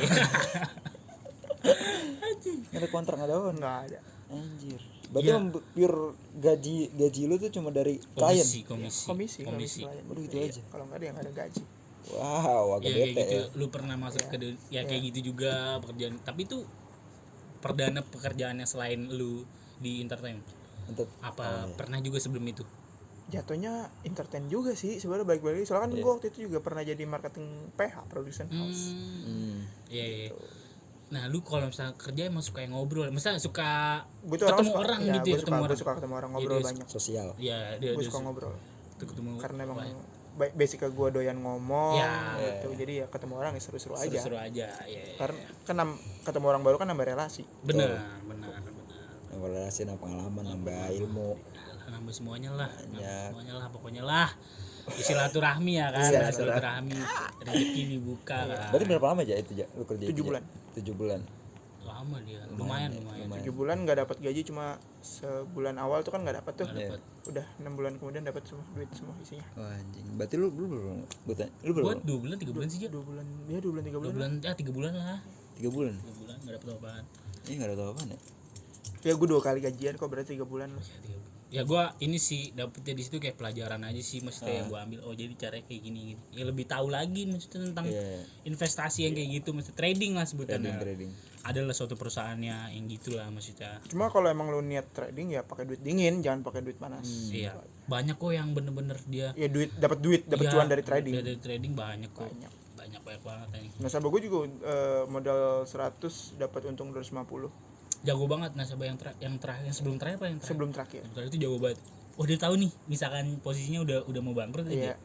Enggak ada kontrak enggak ada apa. Enggak ada. Anjir. Berarti Iya. pure gaji lu tuh cuma dari klien. komisi Komisi klien. Udah gitu Iya, aja. Kalau enggak dia enggak ada gaji. Wow, agak ya kayak bete gitu ya. lu pernah masuk ke ya kayak gitu juga pekerjaan tapi itu perdana pekerjaannya selain lu di entertain Untuk apa pernah juga sebelum itu Jatuhnya entertain juga sih sebenarnya balik-balik. Soalnya kan Iya. gue waktu itu juga pernah jadi marketing PH, production house. iya iya. Nah lu kalau misalnya kerja emang suka yang ngobrol misalnya suka Gue tuh ketemu suka- orang ya, gitu ya gue ketemu orang suka ketemu orang, ngobrol Iya, dia banyak. sosial. ya dia Gue suka ngobrol. ketemu Karena emang wah, basic gue doyan ngomong Ya. gitu. Jadi ya ketemu orang ya seru-seru aja. seru-seru aja ya Karena kan ketemu orang baru kan nambah relasi. benar Nambah relasi, nambah pengalaman, nambah ilmu. nambah semuanya lah Banyak. semuanya lah pokoknya lah silaturahmi ya kan Iya, silaturahmi rezeki dibuka kan Berarti berapa lama aja itu lu kerja? 7 bulan. 7 bulan. lama dia lumayan 7 bulan nggak dapat gaji, cuma sebulan awal tuh kan nggak dapat tuh. Nggak dapet. Udah 6 bulan kemudian dapat semua duit semua isinya. Oh, anjing. Berarti lu belum lu belum buat 2 bulan 3 bulan sih 2 bulan. Ya 2 bulan 3 2 bulan. bulan 3 bulan lah 3 bulan. 3 bulan nggak dapet apaan Ini enggak ada apa-apaan ya. Ya gue 2 kali gajian kok, berarti 3 bulan lah. ya gua ini sih dapetnya di situ kayak pelajaran aja sih maksudnya yang gua ambil oh jadi caranya kayak gini ya lebih tahu lagi maksudnya tentang Iya. investasi yang kayak gitu maksudnya trading lah sebutannya Trading. adalah suatu perusahaannya yang gitulah maksudnya Cuma kalau emang lu niat trading ya pakai duit dingin, jangan pakai duit panas. iya banyak kok yang bener-bener dia Ya dapat duit, dapat Iya, cuan dari trading. dari trading banyak kok Banyak. banyak banget ini Nasabah gue juga modal 100 dapat untung 250. jago banget nasabah yang terakhir yang sebelum terakhir apa yang terakhir? Sebelum terakhir. Yang terakhir itu jago banget. Oh dia tahu nih, misalkan posisinya udah mau bangkrut aja. Iya.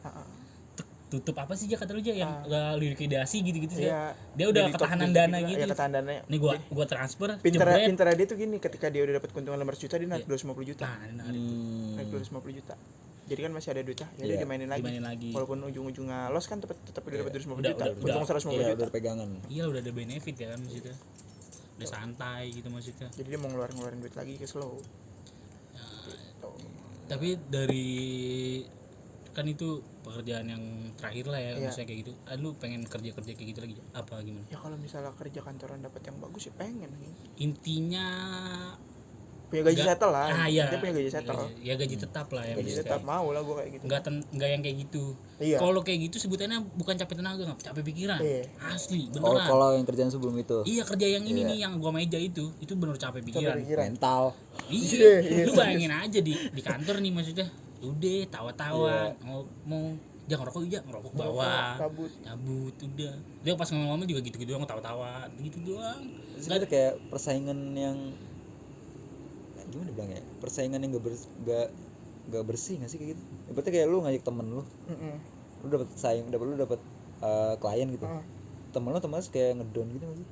Tutup apa sih kata lu aja yang likuidasi gitu-gitu sih. Iya. Dia udah Jadi ketahanan top dana juga. gitu. Iya, ketahanan dana. Nih gua transfer. Pinternya dia tuh gini, ketika dia udah dapat keuntungan 500 juta dia naik 250 juta. Nah, Naik 250 juta. Jadi kan masih ada duitnya, ya Iya. dia dimainin lagi. Walaupun ujung-ujungnya loss kan tetap udah dapat 250 juta. Untung 150 Iya, juta. udah pegangan. Iya udah ada benefit ya kan maksudnya. Udah santai gitu maksudnya. Jadi dia mau ngeluarin duit lagi ke slow. Tapi dari kan itu pekerjaan yang terakhir lah ya, Iya. maksudnya kayak gitu. Lu pengen kerja kayak gitu lagi apa gimana? Ya kalau misalnya kerja kantoran dapat yang bagus sih pengen nih. Intinya Punya gaji settle lah. Iya. Dia punya gaji settle. Ya gaji tetap lah ya. Gaji maksudnya. tetap mau lah gue kayak gitu. Enggak yang kayak gitu. Iya. Kalau kayak gitu sebutannya bukan capek tenaga, nggak capek pikiran. Iya. Asli, Oh, beneran. kalau yang kerjaan sebelum itu Iya kerja yang ini nih yang gua meja itu bener capek pikiran. mental. Iya, lu bayangin aja di kantor nih maksudnya. Udah tawa-tawa, mau jangan ngerokok aja, ngerokok ke bawah. Cabut udah. Dia pas ngomong-ngomong juga gitu-gitu doang, tawa-tawa, gitu doang. Sebenarnya kayak persaingan yang gimana bilang ya? Persaingan yang gak bersih nggak sih kayak gitu? Ya, berarti kayak lu ngajak temen lu dapat saing, lu dapat klien gitu. Temen lu kayak ngedon gitu nggak sih?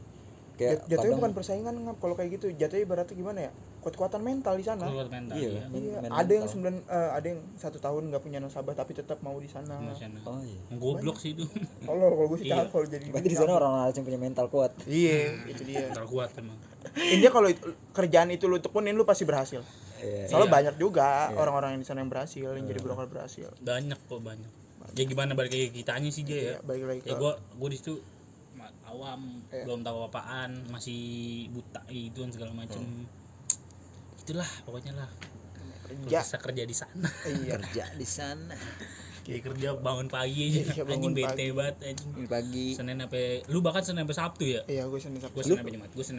Kayak Jatuhnya bukan persaingan ngap kalau kayak gitu. Jatuhnya ibaratnya gimana ya? Kuat-kuatan mental di sana. Keluar mental Iya, ya. Iya, main ada yang mental. ada yang 1 tahun nggak punya nasabah tapi tetap mau di sana. Oh iya. Goblok sih itu. Kalau gue sih Iya. kalau jadi Berarti di sana orang yang punya mental kuat. Iya, itu dia. Mental kuat emang. Intinya kalau kerjaan itu lu tekunin lu pasti berhasil. Iya. Soalnya banyak juga orang-orang yang di sana yang berhasil, yang jadi broker berhasil. Banyak kok banyak. Ya gimana balik lagi kitanya sih dia ya. Iya, balik lagi Ya ke gua di situ awam, belum tahu apaan, masih buta gitu segala macam. Itulah pokoknya lah. kerja. Bisa kerja di sana. Iya. Kerja di sana. Kayak kerja bangun pagi aja. Iya, bangun Anjing bete pagi. banget anjing. Ini pagi. Senin sampai lu bahkan Senin sampai Sabtu ya? Iya, gue Senin Sabtu. Gue Senin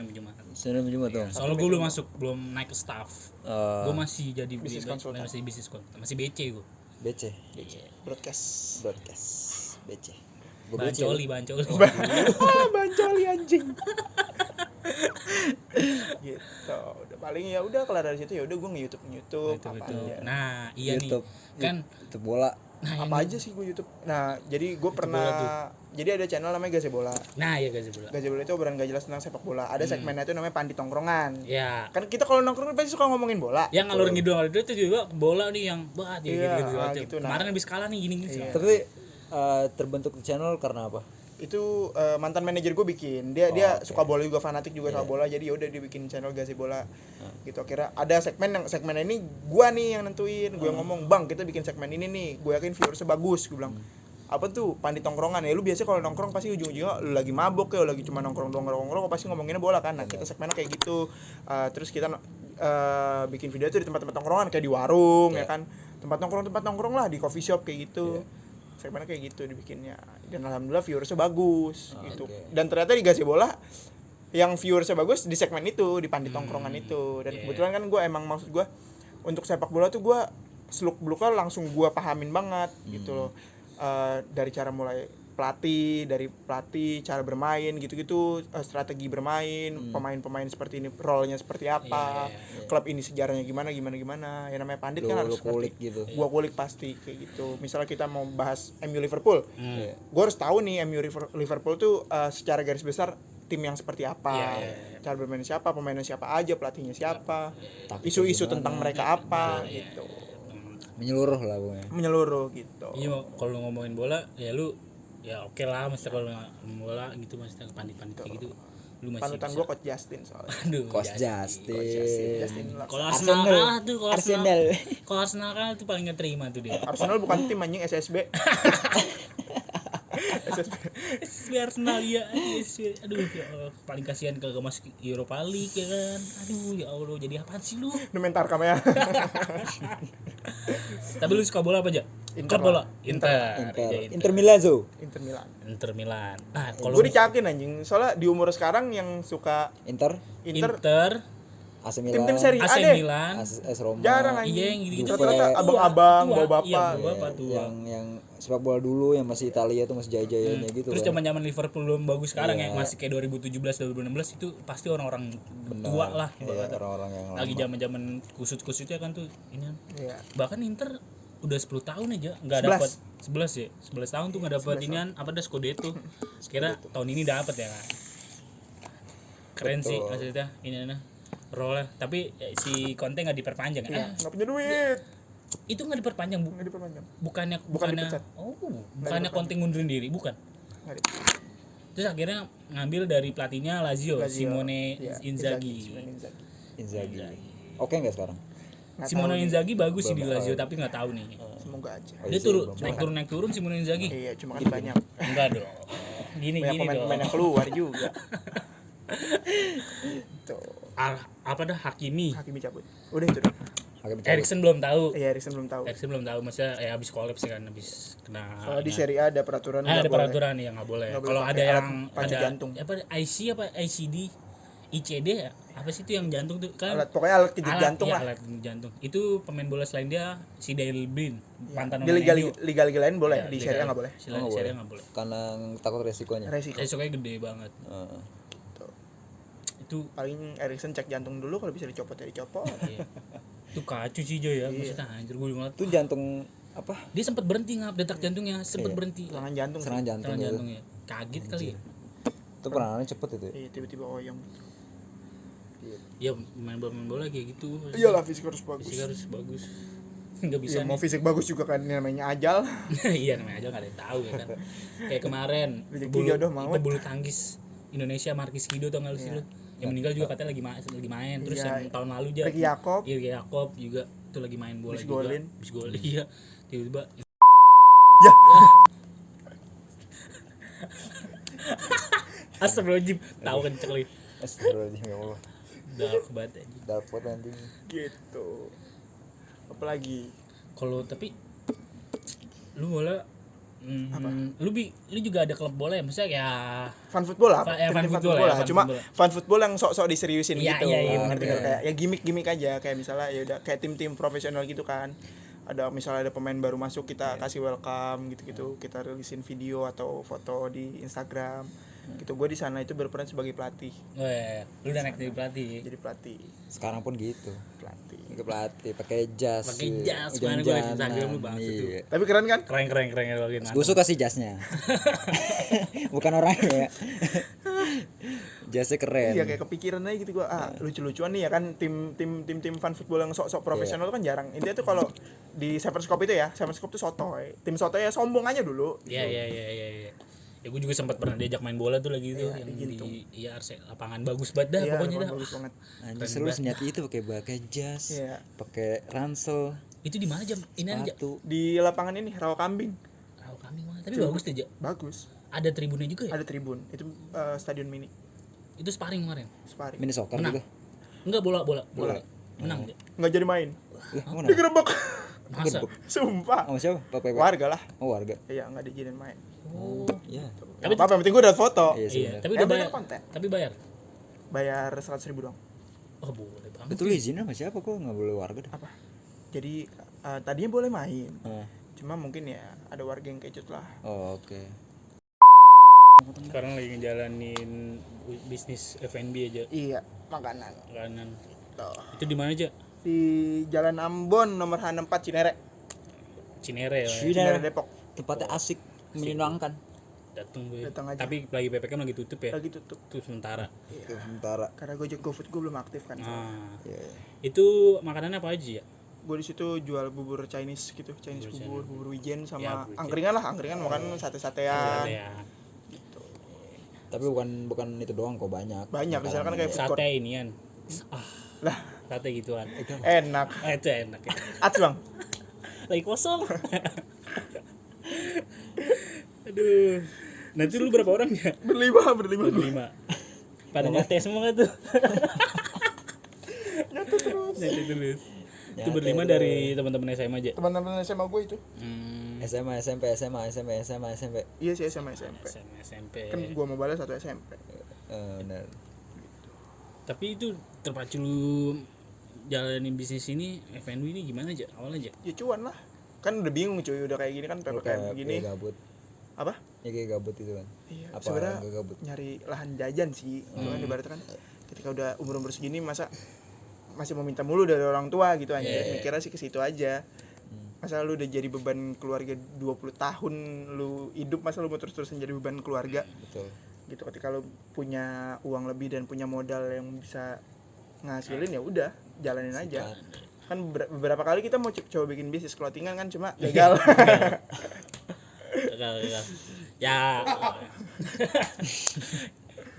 sampai Jumat. Senin Jumat tuh. Soalnya gue belum masuk, belum naik ke staff. Oh, Gue masih jadi Bisnis konsultan. masih bisnis konsultan. Masih BC gue. BC. Broadcast. BC. Bancoli. Bancoli anjing. Gitu. Udah paling ya udah kelar dari situ ya udah gue nge-YouTube apa aja. Nah, iya YouTube. nih. Kan YouTube bola. nah Apa aja sih gue YouTube. Nah, jadi gue pernah jadi ada channel namanya Gazebola. Nah, ya guys bola. Gazebola itu obrolan gak jelas tentang sepak bola. Ada segmennya itu namanya Pandi Tongkrongan. Ya. Kan kita kalau nongkrong pasti suka ngomongin bola. Yang ngalur ngidul itu juga bola nih yang banget ya Iya, gitu. gitu, nah. Kemarin habis kalah nih gini. Tapi terbentuk channel karena apa? Itu mantan manajer gue bikin. Dia suka bola juga, fanatik juga sama bola. Jadi udah dia bikin channel Gazebola. Gitu akhirnya ada segmen ini gua nih yang nentuin. Gue ngomong, "Bang, kita bikin segmen ini nih. Gue yakin viewersnya bagus." Gue bilang. Apa tuh Pandi Tongkrongan ya, lu biasanya kalau nongkrong pasti ujung-ujungnya lu lagi mabok ya, lu lagi cuma nongkrong pasti ngomonginnya bola kan. Nah, kita segmennya kayak gitu. Terus kita bikin video tuh di tempat-tempat nongkrongan kayak di warung ya kan. Tempat nongkrong lah di coffee shop kayak gitu. Segmennya kayak gitu dibikinnya. Dan alhamdulillah viewersnya bagus gitu. Dan ternyata di Gazebola yang viewersnya bagus di segmen itu, di Pandi Tongkrongan itu. Dan kebetulan kan gue emang maksud gue untuk sepak bola tuh gue seluk-beluknya langsung gue pahamin banget gitu loh. Dari cara mulai dari pelatih, cara bermain gitu-gitu, strategi bermain, pemain-pemain seperti ini role-nya seperti apa, klub ini sejarahnya gimana. Ya namanya pandit kan harus kulik ngerti. gitu. Gua kulik pasti kayak gitu. Misalnya kita mau bahas MU Liverpool, gua harus tahu nih MU Liverpool tuh secara garis besar tim yang seperti apa, cara bermain siapa, pemainnya siapa aja, pelatihnya siapa, isu-isu tentang mereka apa gitu. Menyeluruh lah pokoknya. Menyeluruh gitu. Iya, kalau ngomongin bola ya lu ya oke lah, mesti kalau ngomongin bola gitu mesti pandit-pandit kayak gitu. Lu masih Panutan bisa. gue Coach Justin soalnya. Aduh, Coach Justin. Kalau Arsenal kalah tuh, Arsenal. Kalau Arsenal kalah tuh paling gak terima tuh dia. Arsenal bukan tim anjing, SSB. SSB Arsenal ya, SSB. Aduh, ya Allah, paling kasihan kagak masuk Europa League ya kan. Aduh, ya Allah, jadi apaan sih lu? Lu mentar kamu ya. Tapi lu suka bola apa aja? Inter Klub bola. lah. Inter Milan. Inter Milan. Nah, kalau Gue dicakin anjing. Soalnya di umur sekarang yang suka Inter. Inter Inter AC Milan, Tim-tim Serie A AC deh. Milan. AS Roma, Jarang anjing. Iya yang gitu-gitu. Juve. Rata-rata Tua, abang-abang, tua. bapak-bapak. Iya, Iya, bapak-bapak tua. yang sepak bola dulu yang masih Italia tuh masih jaya-jayanya gitu Terus kan. zaman-zaman Liverpool belum bagus sekarang Iya. ya, masih kayak 2017 2016 itu pasti orang-orang Benar. tua lah Iya, ibaratnya. orang-orang yang Lagi lama. zaman-zaman kusut-kusutnya kan tuh ini kan. Iya. Bahkan Inter udah 10 tahun aja nggak 11. dapat 11 ya. 11 tahun tuh nggak dapat inian apa dah Scudetto. Sekira tahun ini dapat ya kan. Keren sih Betul. maksudnya ini role tapi si Conte nggak diperpanjang Iya, ya. nggak punya duit. Itu nggak diperpanjang Nggak diperpanjang. bukannya dipecat. bukannya Conte ngundurin diri bukan. Nggak dipecat. Terus akhirnya ngambil dari pelatihnya Lazio, Lazio. Simone Iya, Inzaghi. Simone Inzaghi. Inzaghi. Oke nggak sekarang? Nggak Simone tahu nih. Inzaghi bagus sih di Belum. Lazio tapi nggak tahu nih. Semoga aja. Oh, Dia iya, turun belum. naik turun Simone Inzaghi. Iya, cuma kan banyak Enggak dong. Gini banyak dong. pemain-pemain yang keluar juga. Tuh, Apa dah Hakimi. Hakimi cabut. Udah itu dong. Hakim cabut. Erikson belum tahu. Iya, Erikson belum tahu. Erikson belum tahu masa ya habis kolaps kan habis kena. Soalnya di Serie A ada peraturan ada nggak boleh. peraturan yang nggak boleh. Nggak boleh Kalau pakai ada alat yang pacu ada jantung. apa IC apa ICD ICD ya? Apa sih itu yang jantung tuh kan? Pokoknya alat kejut jantung iya, lah. alat jantung. Itu pemain bola selain dia si Dale Blin, mantan Di liga lain boleh, di Serie A nggak boleh. Oh, Serie A boleh. nggak boleh. Karena takut resikonya. Resiko. Resikonya gede banget. Heeh. Tuh. Itu Paling Erikson cek jantung dulu, kalau bisa dicopot ya dicopot. iya. Itu kacau sih Jo ya. Iya. Maksudnya anjir gue ngeliat. Itu jantung apa? Dia sempat berhenti ngap detak jantungnya, sempat Iya. berhenti. Serangan jantung. sih. Serangan jantung Serangan gitu. jantungnya. Kaget kali ya. Itu perangannya cepet itu. Ya? Iya, tiba-tiba oyong. Ya main bola kayak gitu. Iyalah, fisik harus bagus. Fisik harus bagus. Enggak bisa Iya, mau nih. fisik bagus juga kan namanya ajal. Iya namanya aja nggak ada yang tahu ya kan. Kayak kemarin Rezeki jodoh maut. bulu tangkis Indonesia Markis Kido tau nggak lu sih lu? Yang meninggal juga katanya lagi main. Terus Iya. yang tahun lalu aja. Ricky Yakob. Iya Yakob juga tuh lagi main bola Habis juga. golin. Habis golin. Iya. Tiba-tiba Ya. Astagfirullahaladzim. Tahu kenceng lagi. Astagfirullahaladzim ya Allah. Dark banget aja. Dapat nanti. Gitu. Apalagi Kalau tapi lu bola lu juga ada klub bola ya maksudnya ya fan football lah. Ya, Tim-tim fan football ya, fan Cuma football. fan football yang sok-sok diseriusin Iya, gitu. iya, iya, Ngerti ngerti, nggak? ngerti. Kayak ya gimmick-gimmick aja, kayak misalnya ya udah kayak tim-tim profesional gitu kan. Ada misalnya ada pemain baru masuk, kita kasih welcome gitu-gitu, kita rilisin video atau foto di Instagram. Gitu. Gue di sana itu berperan sebagai pelatih. oh, ya. Lu udah naik jadi pelatih. Jadi pelatih, Sekarang pun gitu. pelatih. Ke pelatih pakai jas. Pakai jas, hujan-hujanan, kemarin gua liat Instagram lu bangsat tuh. iya. Tapi keren kan? Keren lagi. Gue suka sih jasnya. Bukan orangnya ya. Jasnya keren. Iya, kayak kepikiran aja gitu gua. Lucu-lucuan nih ya kan, tim fan football yang sok-sok profesional tuh kan jarang. Intinya tuh kalau di Severscope itu ya, Severscope tuh sotoy. Tim sotoy ya sombong aja dulu. Iya. Ya gue juga sempat pernah diajak main bola tuh lagi tuh Iya, yang gitu. di lapangan bagus banget dah Iya, pokoknya dah. bagus banget. Anjir seru senyat itu pakai jas, Iya. pakai ransel, Itu di mana jam? Ini aja. sepatu. Di lapangan ini rawa kambing. Rawa kambing mana? Tapi bagus tuh, Ja. Bagus. Ada tribunnya juga ya? Ada tribun. Itu stadion mini, Itu sparring kemarin. sparring. Mini soccer Menang. gitu. Enggak bola. Bola. Menang dia. Nggak jadi main. Lah, mana? Digerebek. Masa? Sumpah. Sama siapa? Pak Pepe. Warga lah. Oh, warga. Iya, nggak dijadiin main. Oh. Iya. Tapi apa, yang penting gue udah foto. Iya sih. Iya, bener. tapi udah Yang bayar. penting konten. Tapi bayar. Bayar 100.000 doang. Oh, boleh banget. Itu lu izin sama siapa kok nggak boleh warga dah? Apa? Jadi tadinya boleh main. Oh, Cuma mungkin ya ada warga yang kecut lah. oh, oke. Sekarang lagi ngejalanin bisnis F&B aja. Iya, makanan. Makanan. Tuh. Itu di mana aja? Di Jalan Ambon nomor H64 Cinere. Cinere ya. Cinere Depok. Tempatnya asik, menyenangkan. Datang gue. Datang aja. Tapi lagi PPKM lagi tutup ya. Lagi tutup. Tutup sementara. Itu sementara. Karena Gojek GoFood gue belum aktif kan. Nah, Iya. itu makanannya apa aja ya? Gue di situ jual bubur Chinese gitu, Chinese Bubur bubur wijen sama Ya, bubur wijen. angkringan lah, angkringan makan sate-satean. Ya. Tapi bukan itu doang kok, banyak. Banyak, misalkan kayak food court. Sate inian. Lah, Sate gituan. enak. Itu enak ya. Ats bang. Lagi kosong. Aduh. Nanti lu berapa orang ya? Berlima. Berlima. Pada nyate semua tuh. Nyatu terus. Nyate terus. Itu Nyate berlima terus. dari teman-teman SMA aja. Teman-teman SMA gue itu. SMA, SMP, SMA, SMP. Iya sih, SMA SMP. SMP. Kan gue mau balas satu SMP. Benar. Tapi itu terpacu lu jalanin bisnis ini F&B ini gimana aja awalnya aja? Ya cuan lah. Kan udah bingung cuy, udah kayak gini kan Lu PPKM begini. kayak gabut. Apa? Ya kayak gabut itu kan. Iya, Apa sebenarnya nggak gabut? nyari lahan jajan sih. Itu kan ibaratnya kan ketika udah umur-umur segini masa masih mau minta mulu dari orang tua gitu anjir. Iya. Mikirnya sih ke situ aja. Masa lu udah jadi beban keluarga 20 tahun lu hidup, masa lu mau terus-terusan jadi beban keluarga Betul. gitu. Ketika lu punya uang lebih dan punya modal yang bisa ngasilin, ya udah jalanin aja. Kan beberapa kali kita mau coba bikin bisnis clothingan kan cuma gagal. Gagal. Ya.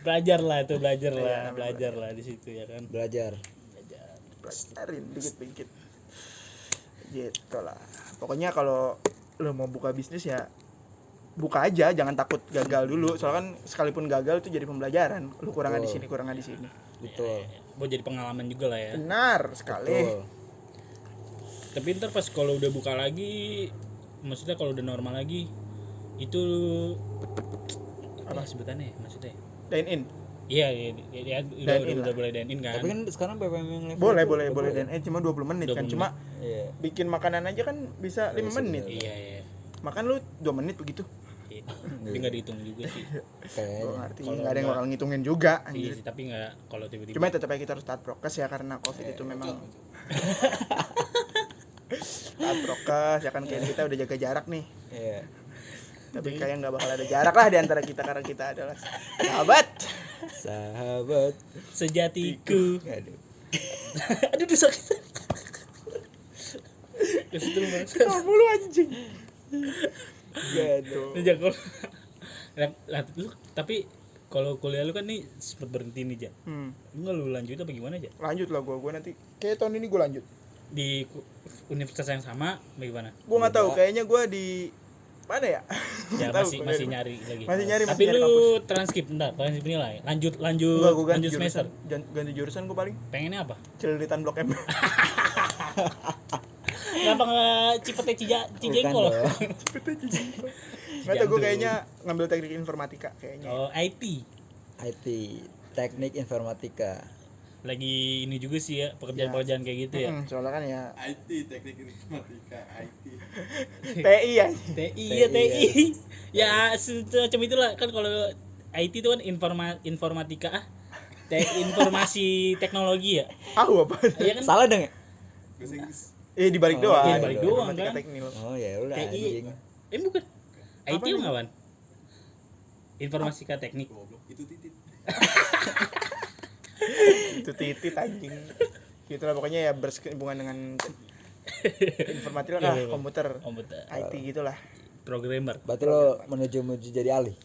belajar lah di situ ya kan. Belajar. Pelajarin dikit-dikit gitu lah. Pokoknya kalau lo mau buka bisnis ya buka aja, jangan takut gagal dulu. Soalnya kan sekalipun gagal itu jadi pembelajaran. Lu kurangnya di sini, kurangnya di sini. Betul. Buat jadi pengalaman juga lah ya. Benar sekali. Betul. Tapi ntar pas kalau udah buka lagi, maksudnya kalau udah normal lagi, itu apa sebutannya ya, maksudnya? Dine in. Iya, udah boleh dine in kan. Tapi kan sekarang PPM yang level Boleh dine in cuma 20 menit 20 kan. Cuma Iya. bikin makanan aja kan bisa 5 menit. Iya. Makan lu 2 menit begitu. Iya. Tapi nggak dihitung juga sih. Gua Kayaknya. ngerti, Kalau enggak ada yang enggak- bakal ngitungin juga Iya anjir. sih, tapi nggak kalau tiba-tiba. Cuma tetap aja kita harus taat prokes ya, karena Covid itu memang taat prokes ya kan, kayak kita udah jaga jarak nih. Iya. Tapi kayak nggak bakal ada jarak lah di antara kita karena kita adalah sahabat. Sahabat. Sejatiku. Aduh. Aduh sakit. Kesel banget. Kamu lu anjing. Gitu. Lu jago. Lu tapi kalau kuliah lu kan nih sempet berhenti nih, Ja. Lu nggak lu lanjut apa gimana, Ja? Lanjut lah gua nanti kayak tahun ini gua lanjut. Di universitas yang sama bagaimana? Gua nggak tahu, kayaknya gua di mana ya? Ya Nggak tahu, masih kuliah. nyari lagi. Masih nyari, Tapi masih nyari lu kampus. transkrip transkrip nilai. Lanjut Enggak, gua ganti lanjut semester. jurusan. Ganti jurusan gua paling Pengennya apa? celilitan Blok M. Kenapa nggak Cipete Cijengkol? Bukan dong. Nggak tahu, gua Jantung. kayaknya ngambil teknik informatika kayaknya. Oh, IT. IT, teknik informatika. Lagi ini juga sih ya, pekerjaan-pekerjaan kayak gitu ya. Soalnya kan ya IT, teknik informatika, IT. TI ya. TI ya TI. Ya semacam itulah kan, kalau IT itu kan informatika informasi teknologi ya. Apa? Iya kan? Salah dong ya? Bahasa Inggris. Dibalik Oh, doang. iya, dibalik doang, Informatika kan? teknik. Oh ya udah TI. anjing. Bukan. IT Apa lu ini? ngawan? Informatika teknik. Goblok, itu titit. Itu titit anjing. Gitu lah pokoknya ya, bersinggungan dengan informatika lah, Iya. komputer, Komputer. IT gitulah. Programmer. Berarti lo menuju jadi ahli.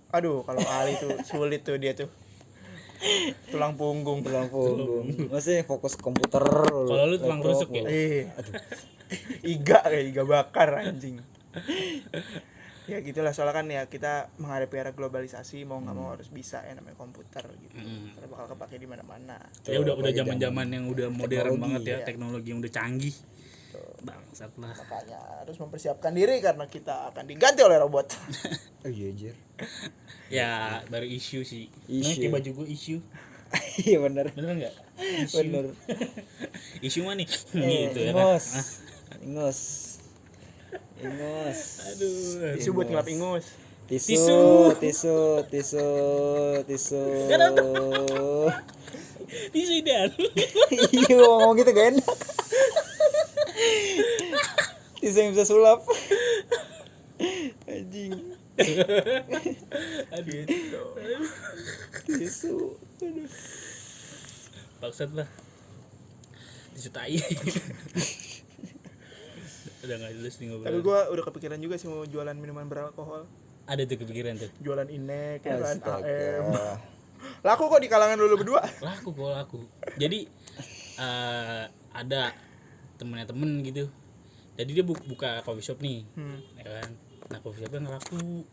Aduh, kalau Ali tuh sulit tuh dia tuh. Tulang punggung. Tulang punggung. Masih fokus komputer. Kalau lu tulang laptop, rusuk ya? Aduh. Iga bakar anjing. Ya gitulah, soalnya kan ya kita menghadapi era globalisasi, mau nggak mau harus bisa ya namanya komputer gitu. Karena bakal kepake di mana-mana. Ya udah Apalagi zaman-zaman yang udah modern teknologi, banget ya, ya. teknologi yang udah canggih. Bangsat lah. Makanya harus mempersiapkan diri karena kita akan diganti oleh robot. Oh iya anjir. Ya baru isu sih. Isu. Nanti baju gua isu. Iya bener. Bener enggak? Isu. Bener. Isu mah nih. Gitu ya kan. Ingos. Ingos. Ingos. Aduh. Isu buat ngelap ingus. Tisu. Gak Tisu dan. Iya ngomong gitu gak enak. Tisu yang bisa sulap. Anjing. Aduh. Tisu. Aduh. Bangsat lah. Tisu tai. Udah enggak jelas nih ngobrol. Tapi gue udah kepikiran juga sih mau jualan minuman beralkohol. Ada tuh kepikiran tuh. Jualan Inek, ya kan, AM. Astaga. Laku kok di kalangan lu berdua. Laku. Jadi ada temennya temen gitu. Jadi dia buka coffee shop nih. Ya kan. Nah, coffee shopnya nggak laku.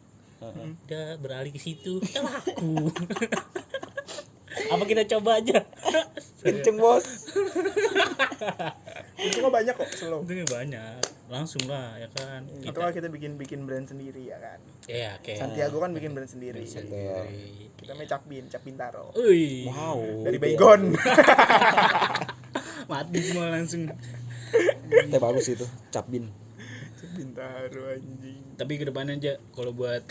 Udah beralih ke situ. Kita laku. Apa kita coba aja? Kenceng bos. Untungnya banyak kok slow. Untungnya banyak. Langsung lah ya kan. Atau kita bikin brand sendiri ya kan. Iya, kayak Santiago kan bikin brand sendiri. sendiri. Kita main Cak Bintaro. Wih. Wow. Dari Baygon. Mati semua langsung. Teh bagus itu, Capbin. Cak Bintaro anjing. Tapi kedepannya aja kalau buat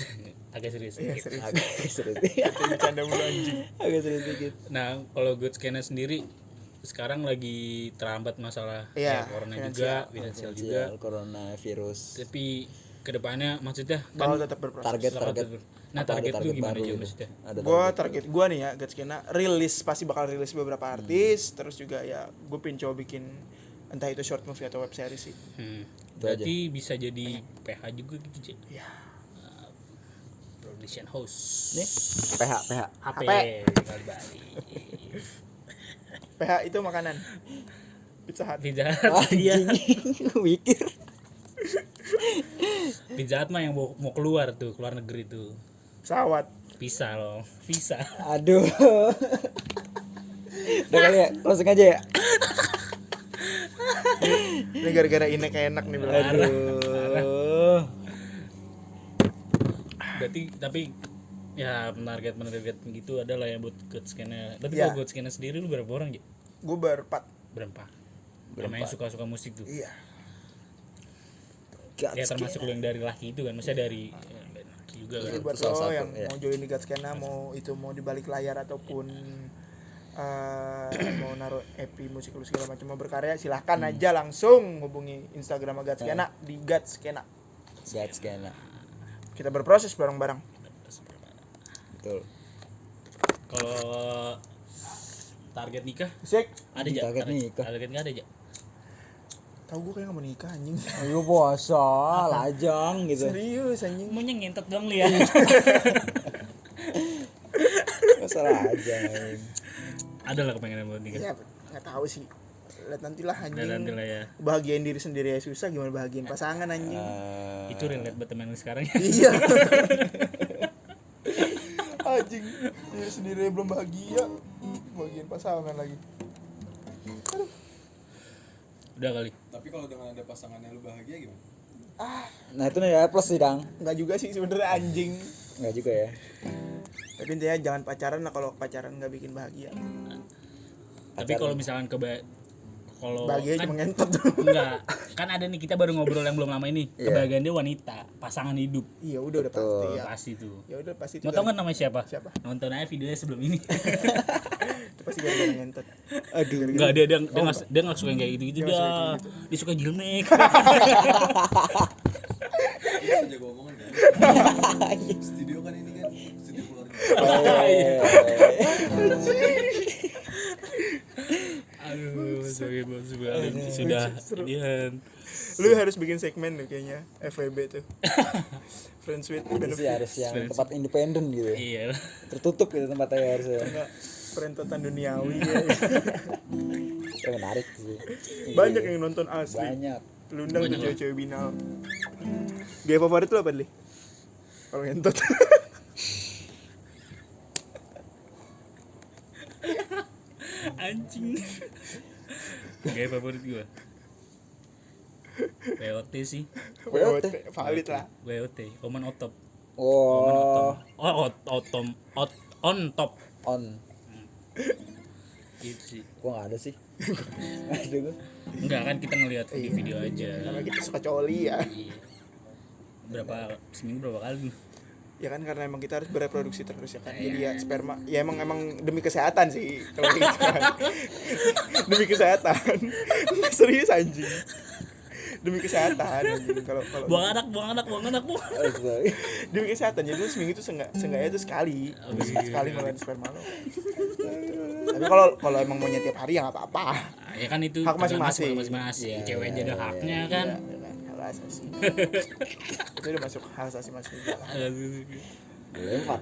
agak serius. Iya dikit. serius. Agak serius. Kita bercanda mulu anjing. Agak serius dikit. Nah, kalau good scanner sendiri sekarang lagi terhambat masalah Iya, kayak corona finansial. juga, finansial juga. Coronavirus. Tapi kedepannya maksudnya Bakal kan tetap berproses. Target. nah Apa ada target lu gimana baru aja gitu? maksudnya? Ada Target gue nih ya Gatskena rilis pasti bakal rilis beberapa artis terus juga ya gue pengen coba bikin entah itu short movie atau web series sih. Itu Berarti bisa jadi PH juga gitu, Cek. Ya. Production house. Nih, PH. HP HP. kali balik. PH itu makanan. Pizza Hut. Pizza Hut. Iya. Mikir. Pizza Hut mah yang mau keluar tuh, keluar negeri tuh. Pesawat. Bisa loh, bisa. Aduh. Udah kali ya, langsung aja ya. Ini gara-gara Inek enak nih bro. Aduh. Berarti tapi ya menarget gitu adalah ya buat good scanner. Berarti Ya. kalau good scanner sendiri lu berapa orang, Cek? Gue berempat. Berempat. Namanya suka-suka musik tuh. Iya. Ya termasuk lu yang dari laki itu kan, maksudnya dari band laki juga kan. Jadi buat salah lo satu, yang ya. mau join di Gatskena mau di balik layar ataupun mau naruh EP musik lu segala macam mau berkarya silahkan aja langsung hubungi Instagram Gatskena di Gatskena. Gatskena. Kita berproses bareng-bareng. Betul. Kalau target nikah Sik, ada aja. Target nikah. Target nikah ada aja. tahu gue kayak gak mau nikah anjing. Ayo puasa, lajang gitu. Serius anjing. Maunya ngentot dong lu ya. Masalah aja. Ada lah kepengenan buat nikah. Ya nggak tahu sih. Lihat nantilah anjing. Dan nanti lah ya. Bahagiain diri sendiri ya susah gimana bahagiain pasangan anjing. Itu relate buat temen lu sekarang ya. Iya. Anjing, diri sendiri belum bahagia, bahagian pasangan lagi. Udah kali. Tapi kalau dengan ada pasangannya lu bahagia gimana? Nah itu nih ya plus sih Dang. Enggak juga sih sebenarnya anjing. Enggak juga ya. Tapi intinya jangan pacaran lah kalau pacaran nggak bikin bahagia. Tapi kalau misalkan kalau Bahagia kan cuma ngentot. enggak, kan ada nih kita baru ngobrol yang belum lama ini. Iya. Kebahagiaan dia wanita, pasangan hidup. Iya udah pasti ya. Pasti tuh. Ya udah pasti Mau tau kan namanya siapa? Siapa? Nonton aja videonya sebelum ini. Itu pasti gara-gara ngentot. Aduh. Enggak, dia nggak suka yang kayak gitu-gitu Dia nggak suka dah. kayak gitu. Dia suka jilmek. Bisa aja gue omongin kan? Studio kan ini kan studio keluarga. Aduh, sudah dia Lu harus bikin segmen tuh kayaknya FWB tuh. Friends with Itu benefit. sih harus yang tempat independen gitu. iya. Tertutup gitu tempatnya harusnya. Enggak perentotan duniawi ya. Ya, menarik sih. Banyak yang nonton asli. Banyak. Lu undang tuh cewek-cewek binal. Gaya favorit lu apa deh? Kalau ngentot. Anjing. Gaya favorit gua. WOT sih. WOT valid lah. WOT, Oman Otop. Oh, On top. on. Gitu sih. Gua enggak ada sih. Aduh gua. Enggak kan kita ngelihat video aja. Karena kita suka coli ya. Iya. Seminggu berapa kali? Ya kan karena emang kita harus bereproduksi terus ya kan. Jadi ya sperma ya emang demi kesehatan sih kalau gitu kan. Demi kesehatan. Serius anjing. Demi kesehatan anjing kalau Buang anak. demi kesehatan jadi lu seminggu itu seenggaknya itu sekali ngeluarin sperma lo. Tapi kalau emang maunya tiap hari ya nggak apa-apa. Ya kan itu Hak masing-masing. masing-masing. Cewek aja ada haknya kan. Iya, kan hak asasi. Itu udah masuk hak asasi manusia juga lah. Lempar.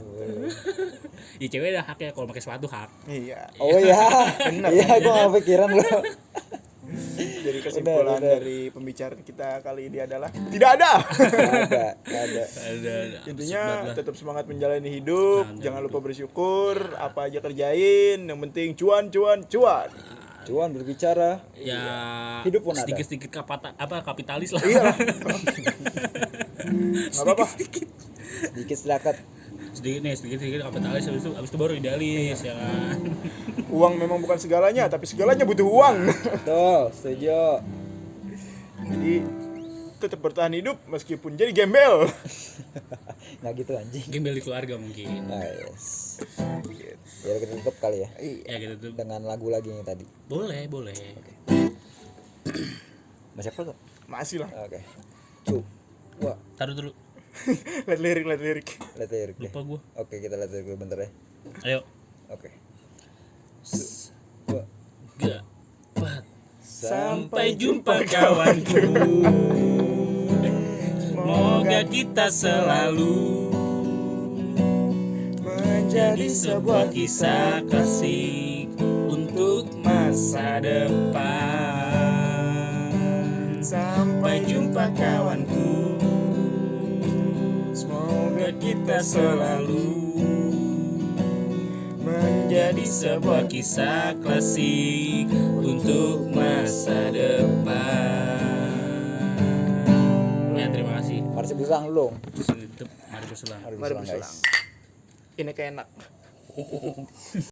Ya cewek ada haknya kalau pakai sepatu hak. Iya. Oh iya. Bener. Iya, gua enggak pikiran loh. Jadi kesimpulan Udah. dari pembicaraan kita kali ini adalah tidak ada. Ada. Ada. Intinya tetap semangat menjalani hidup, jangan lupa bersyukur, apa aja kerjain, yang penting cuan. Cuan berbicara. Ya Hidup pun ada. sedikit-sedikit kapitalis lah. Iya lah. Nggak apa-apa. Sedikit silakan. sedikit kapitalis, habis itu baru idealis ya kan. Uang memang bukan segalanya, tapi segalanya butuh uang. Betul, setuju. Jadi tetap bertahan hidup meskipun jadi gembel. Nggak gitu anjing. Gembel di keluarga mungkin. Nice. Ya kita tutup kali ya Ya gitu tuh. dengan lagu lagi yang tadi. Boleh. Masih apa tuh? Masih lah. Oke. Wah, Taruh dulu. Lihat lirik. lihat lirik deh. Lupa gua. Oke, kita lihat lirik dulu bentar ya. Ayo. Oke. Dua. Gak. Sampai jumpa kawanku. Semoga kita selalu menjadi sebuah kisah kasih untuk masa depan. Sampai jumpa kawanku. Semoga kita selalu menjadi sebuah kisah klasik untuk masa depan. Ya, terima kasih. Mari berselang dulu. Mari berselang. Mari Berselang, berselang. guys. Ini kayak enak.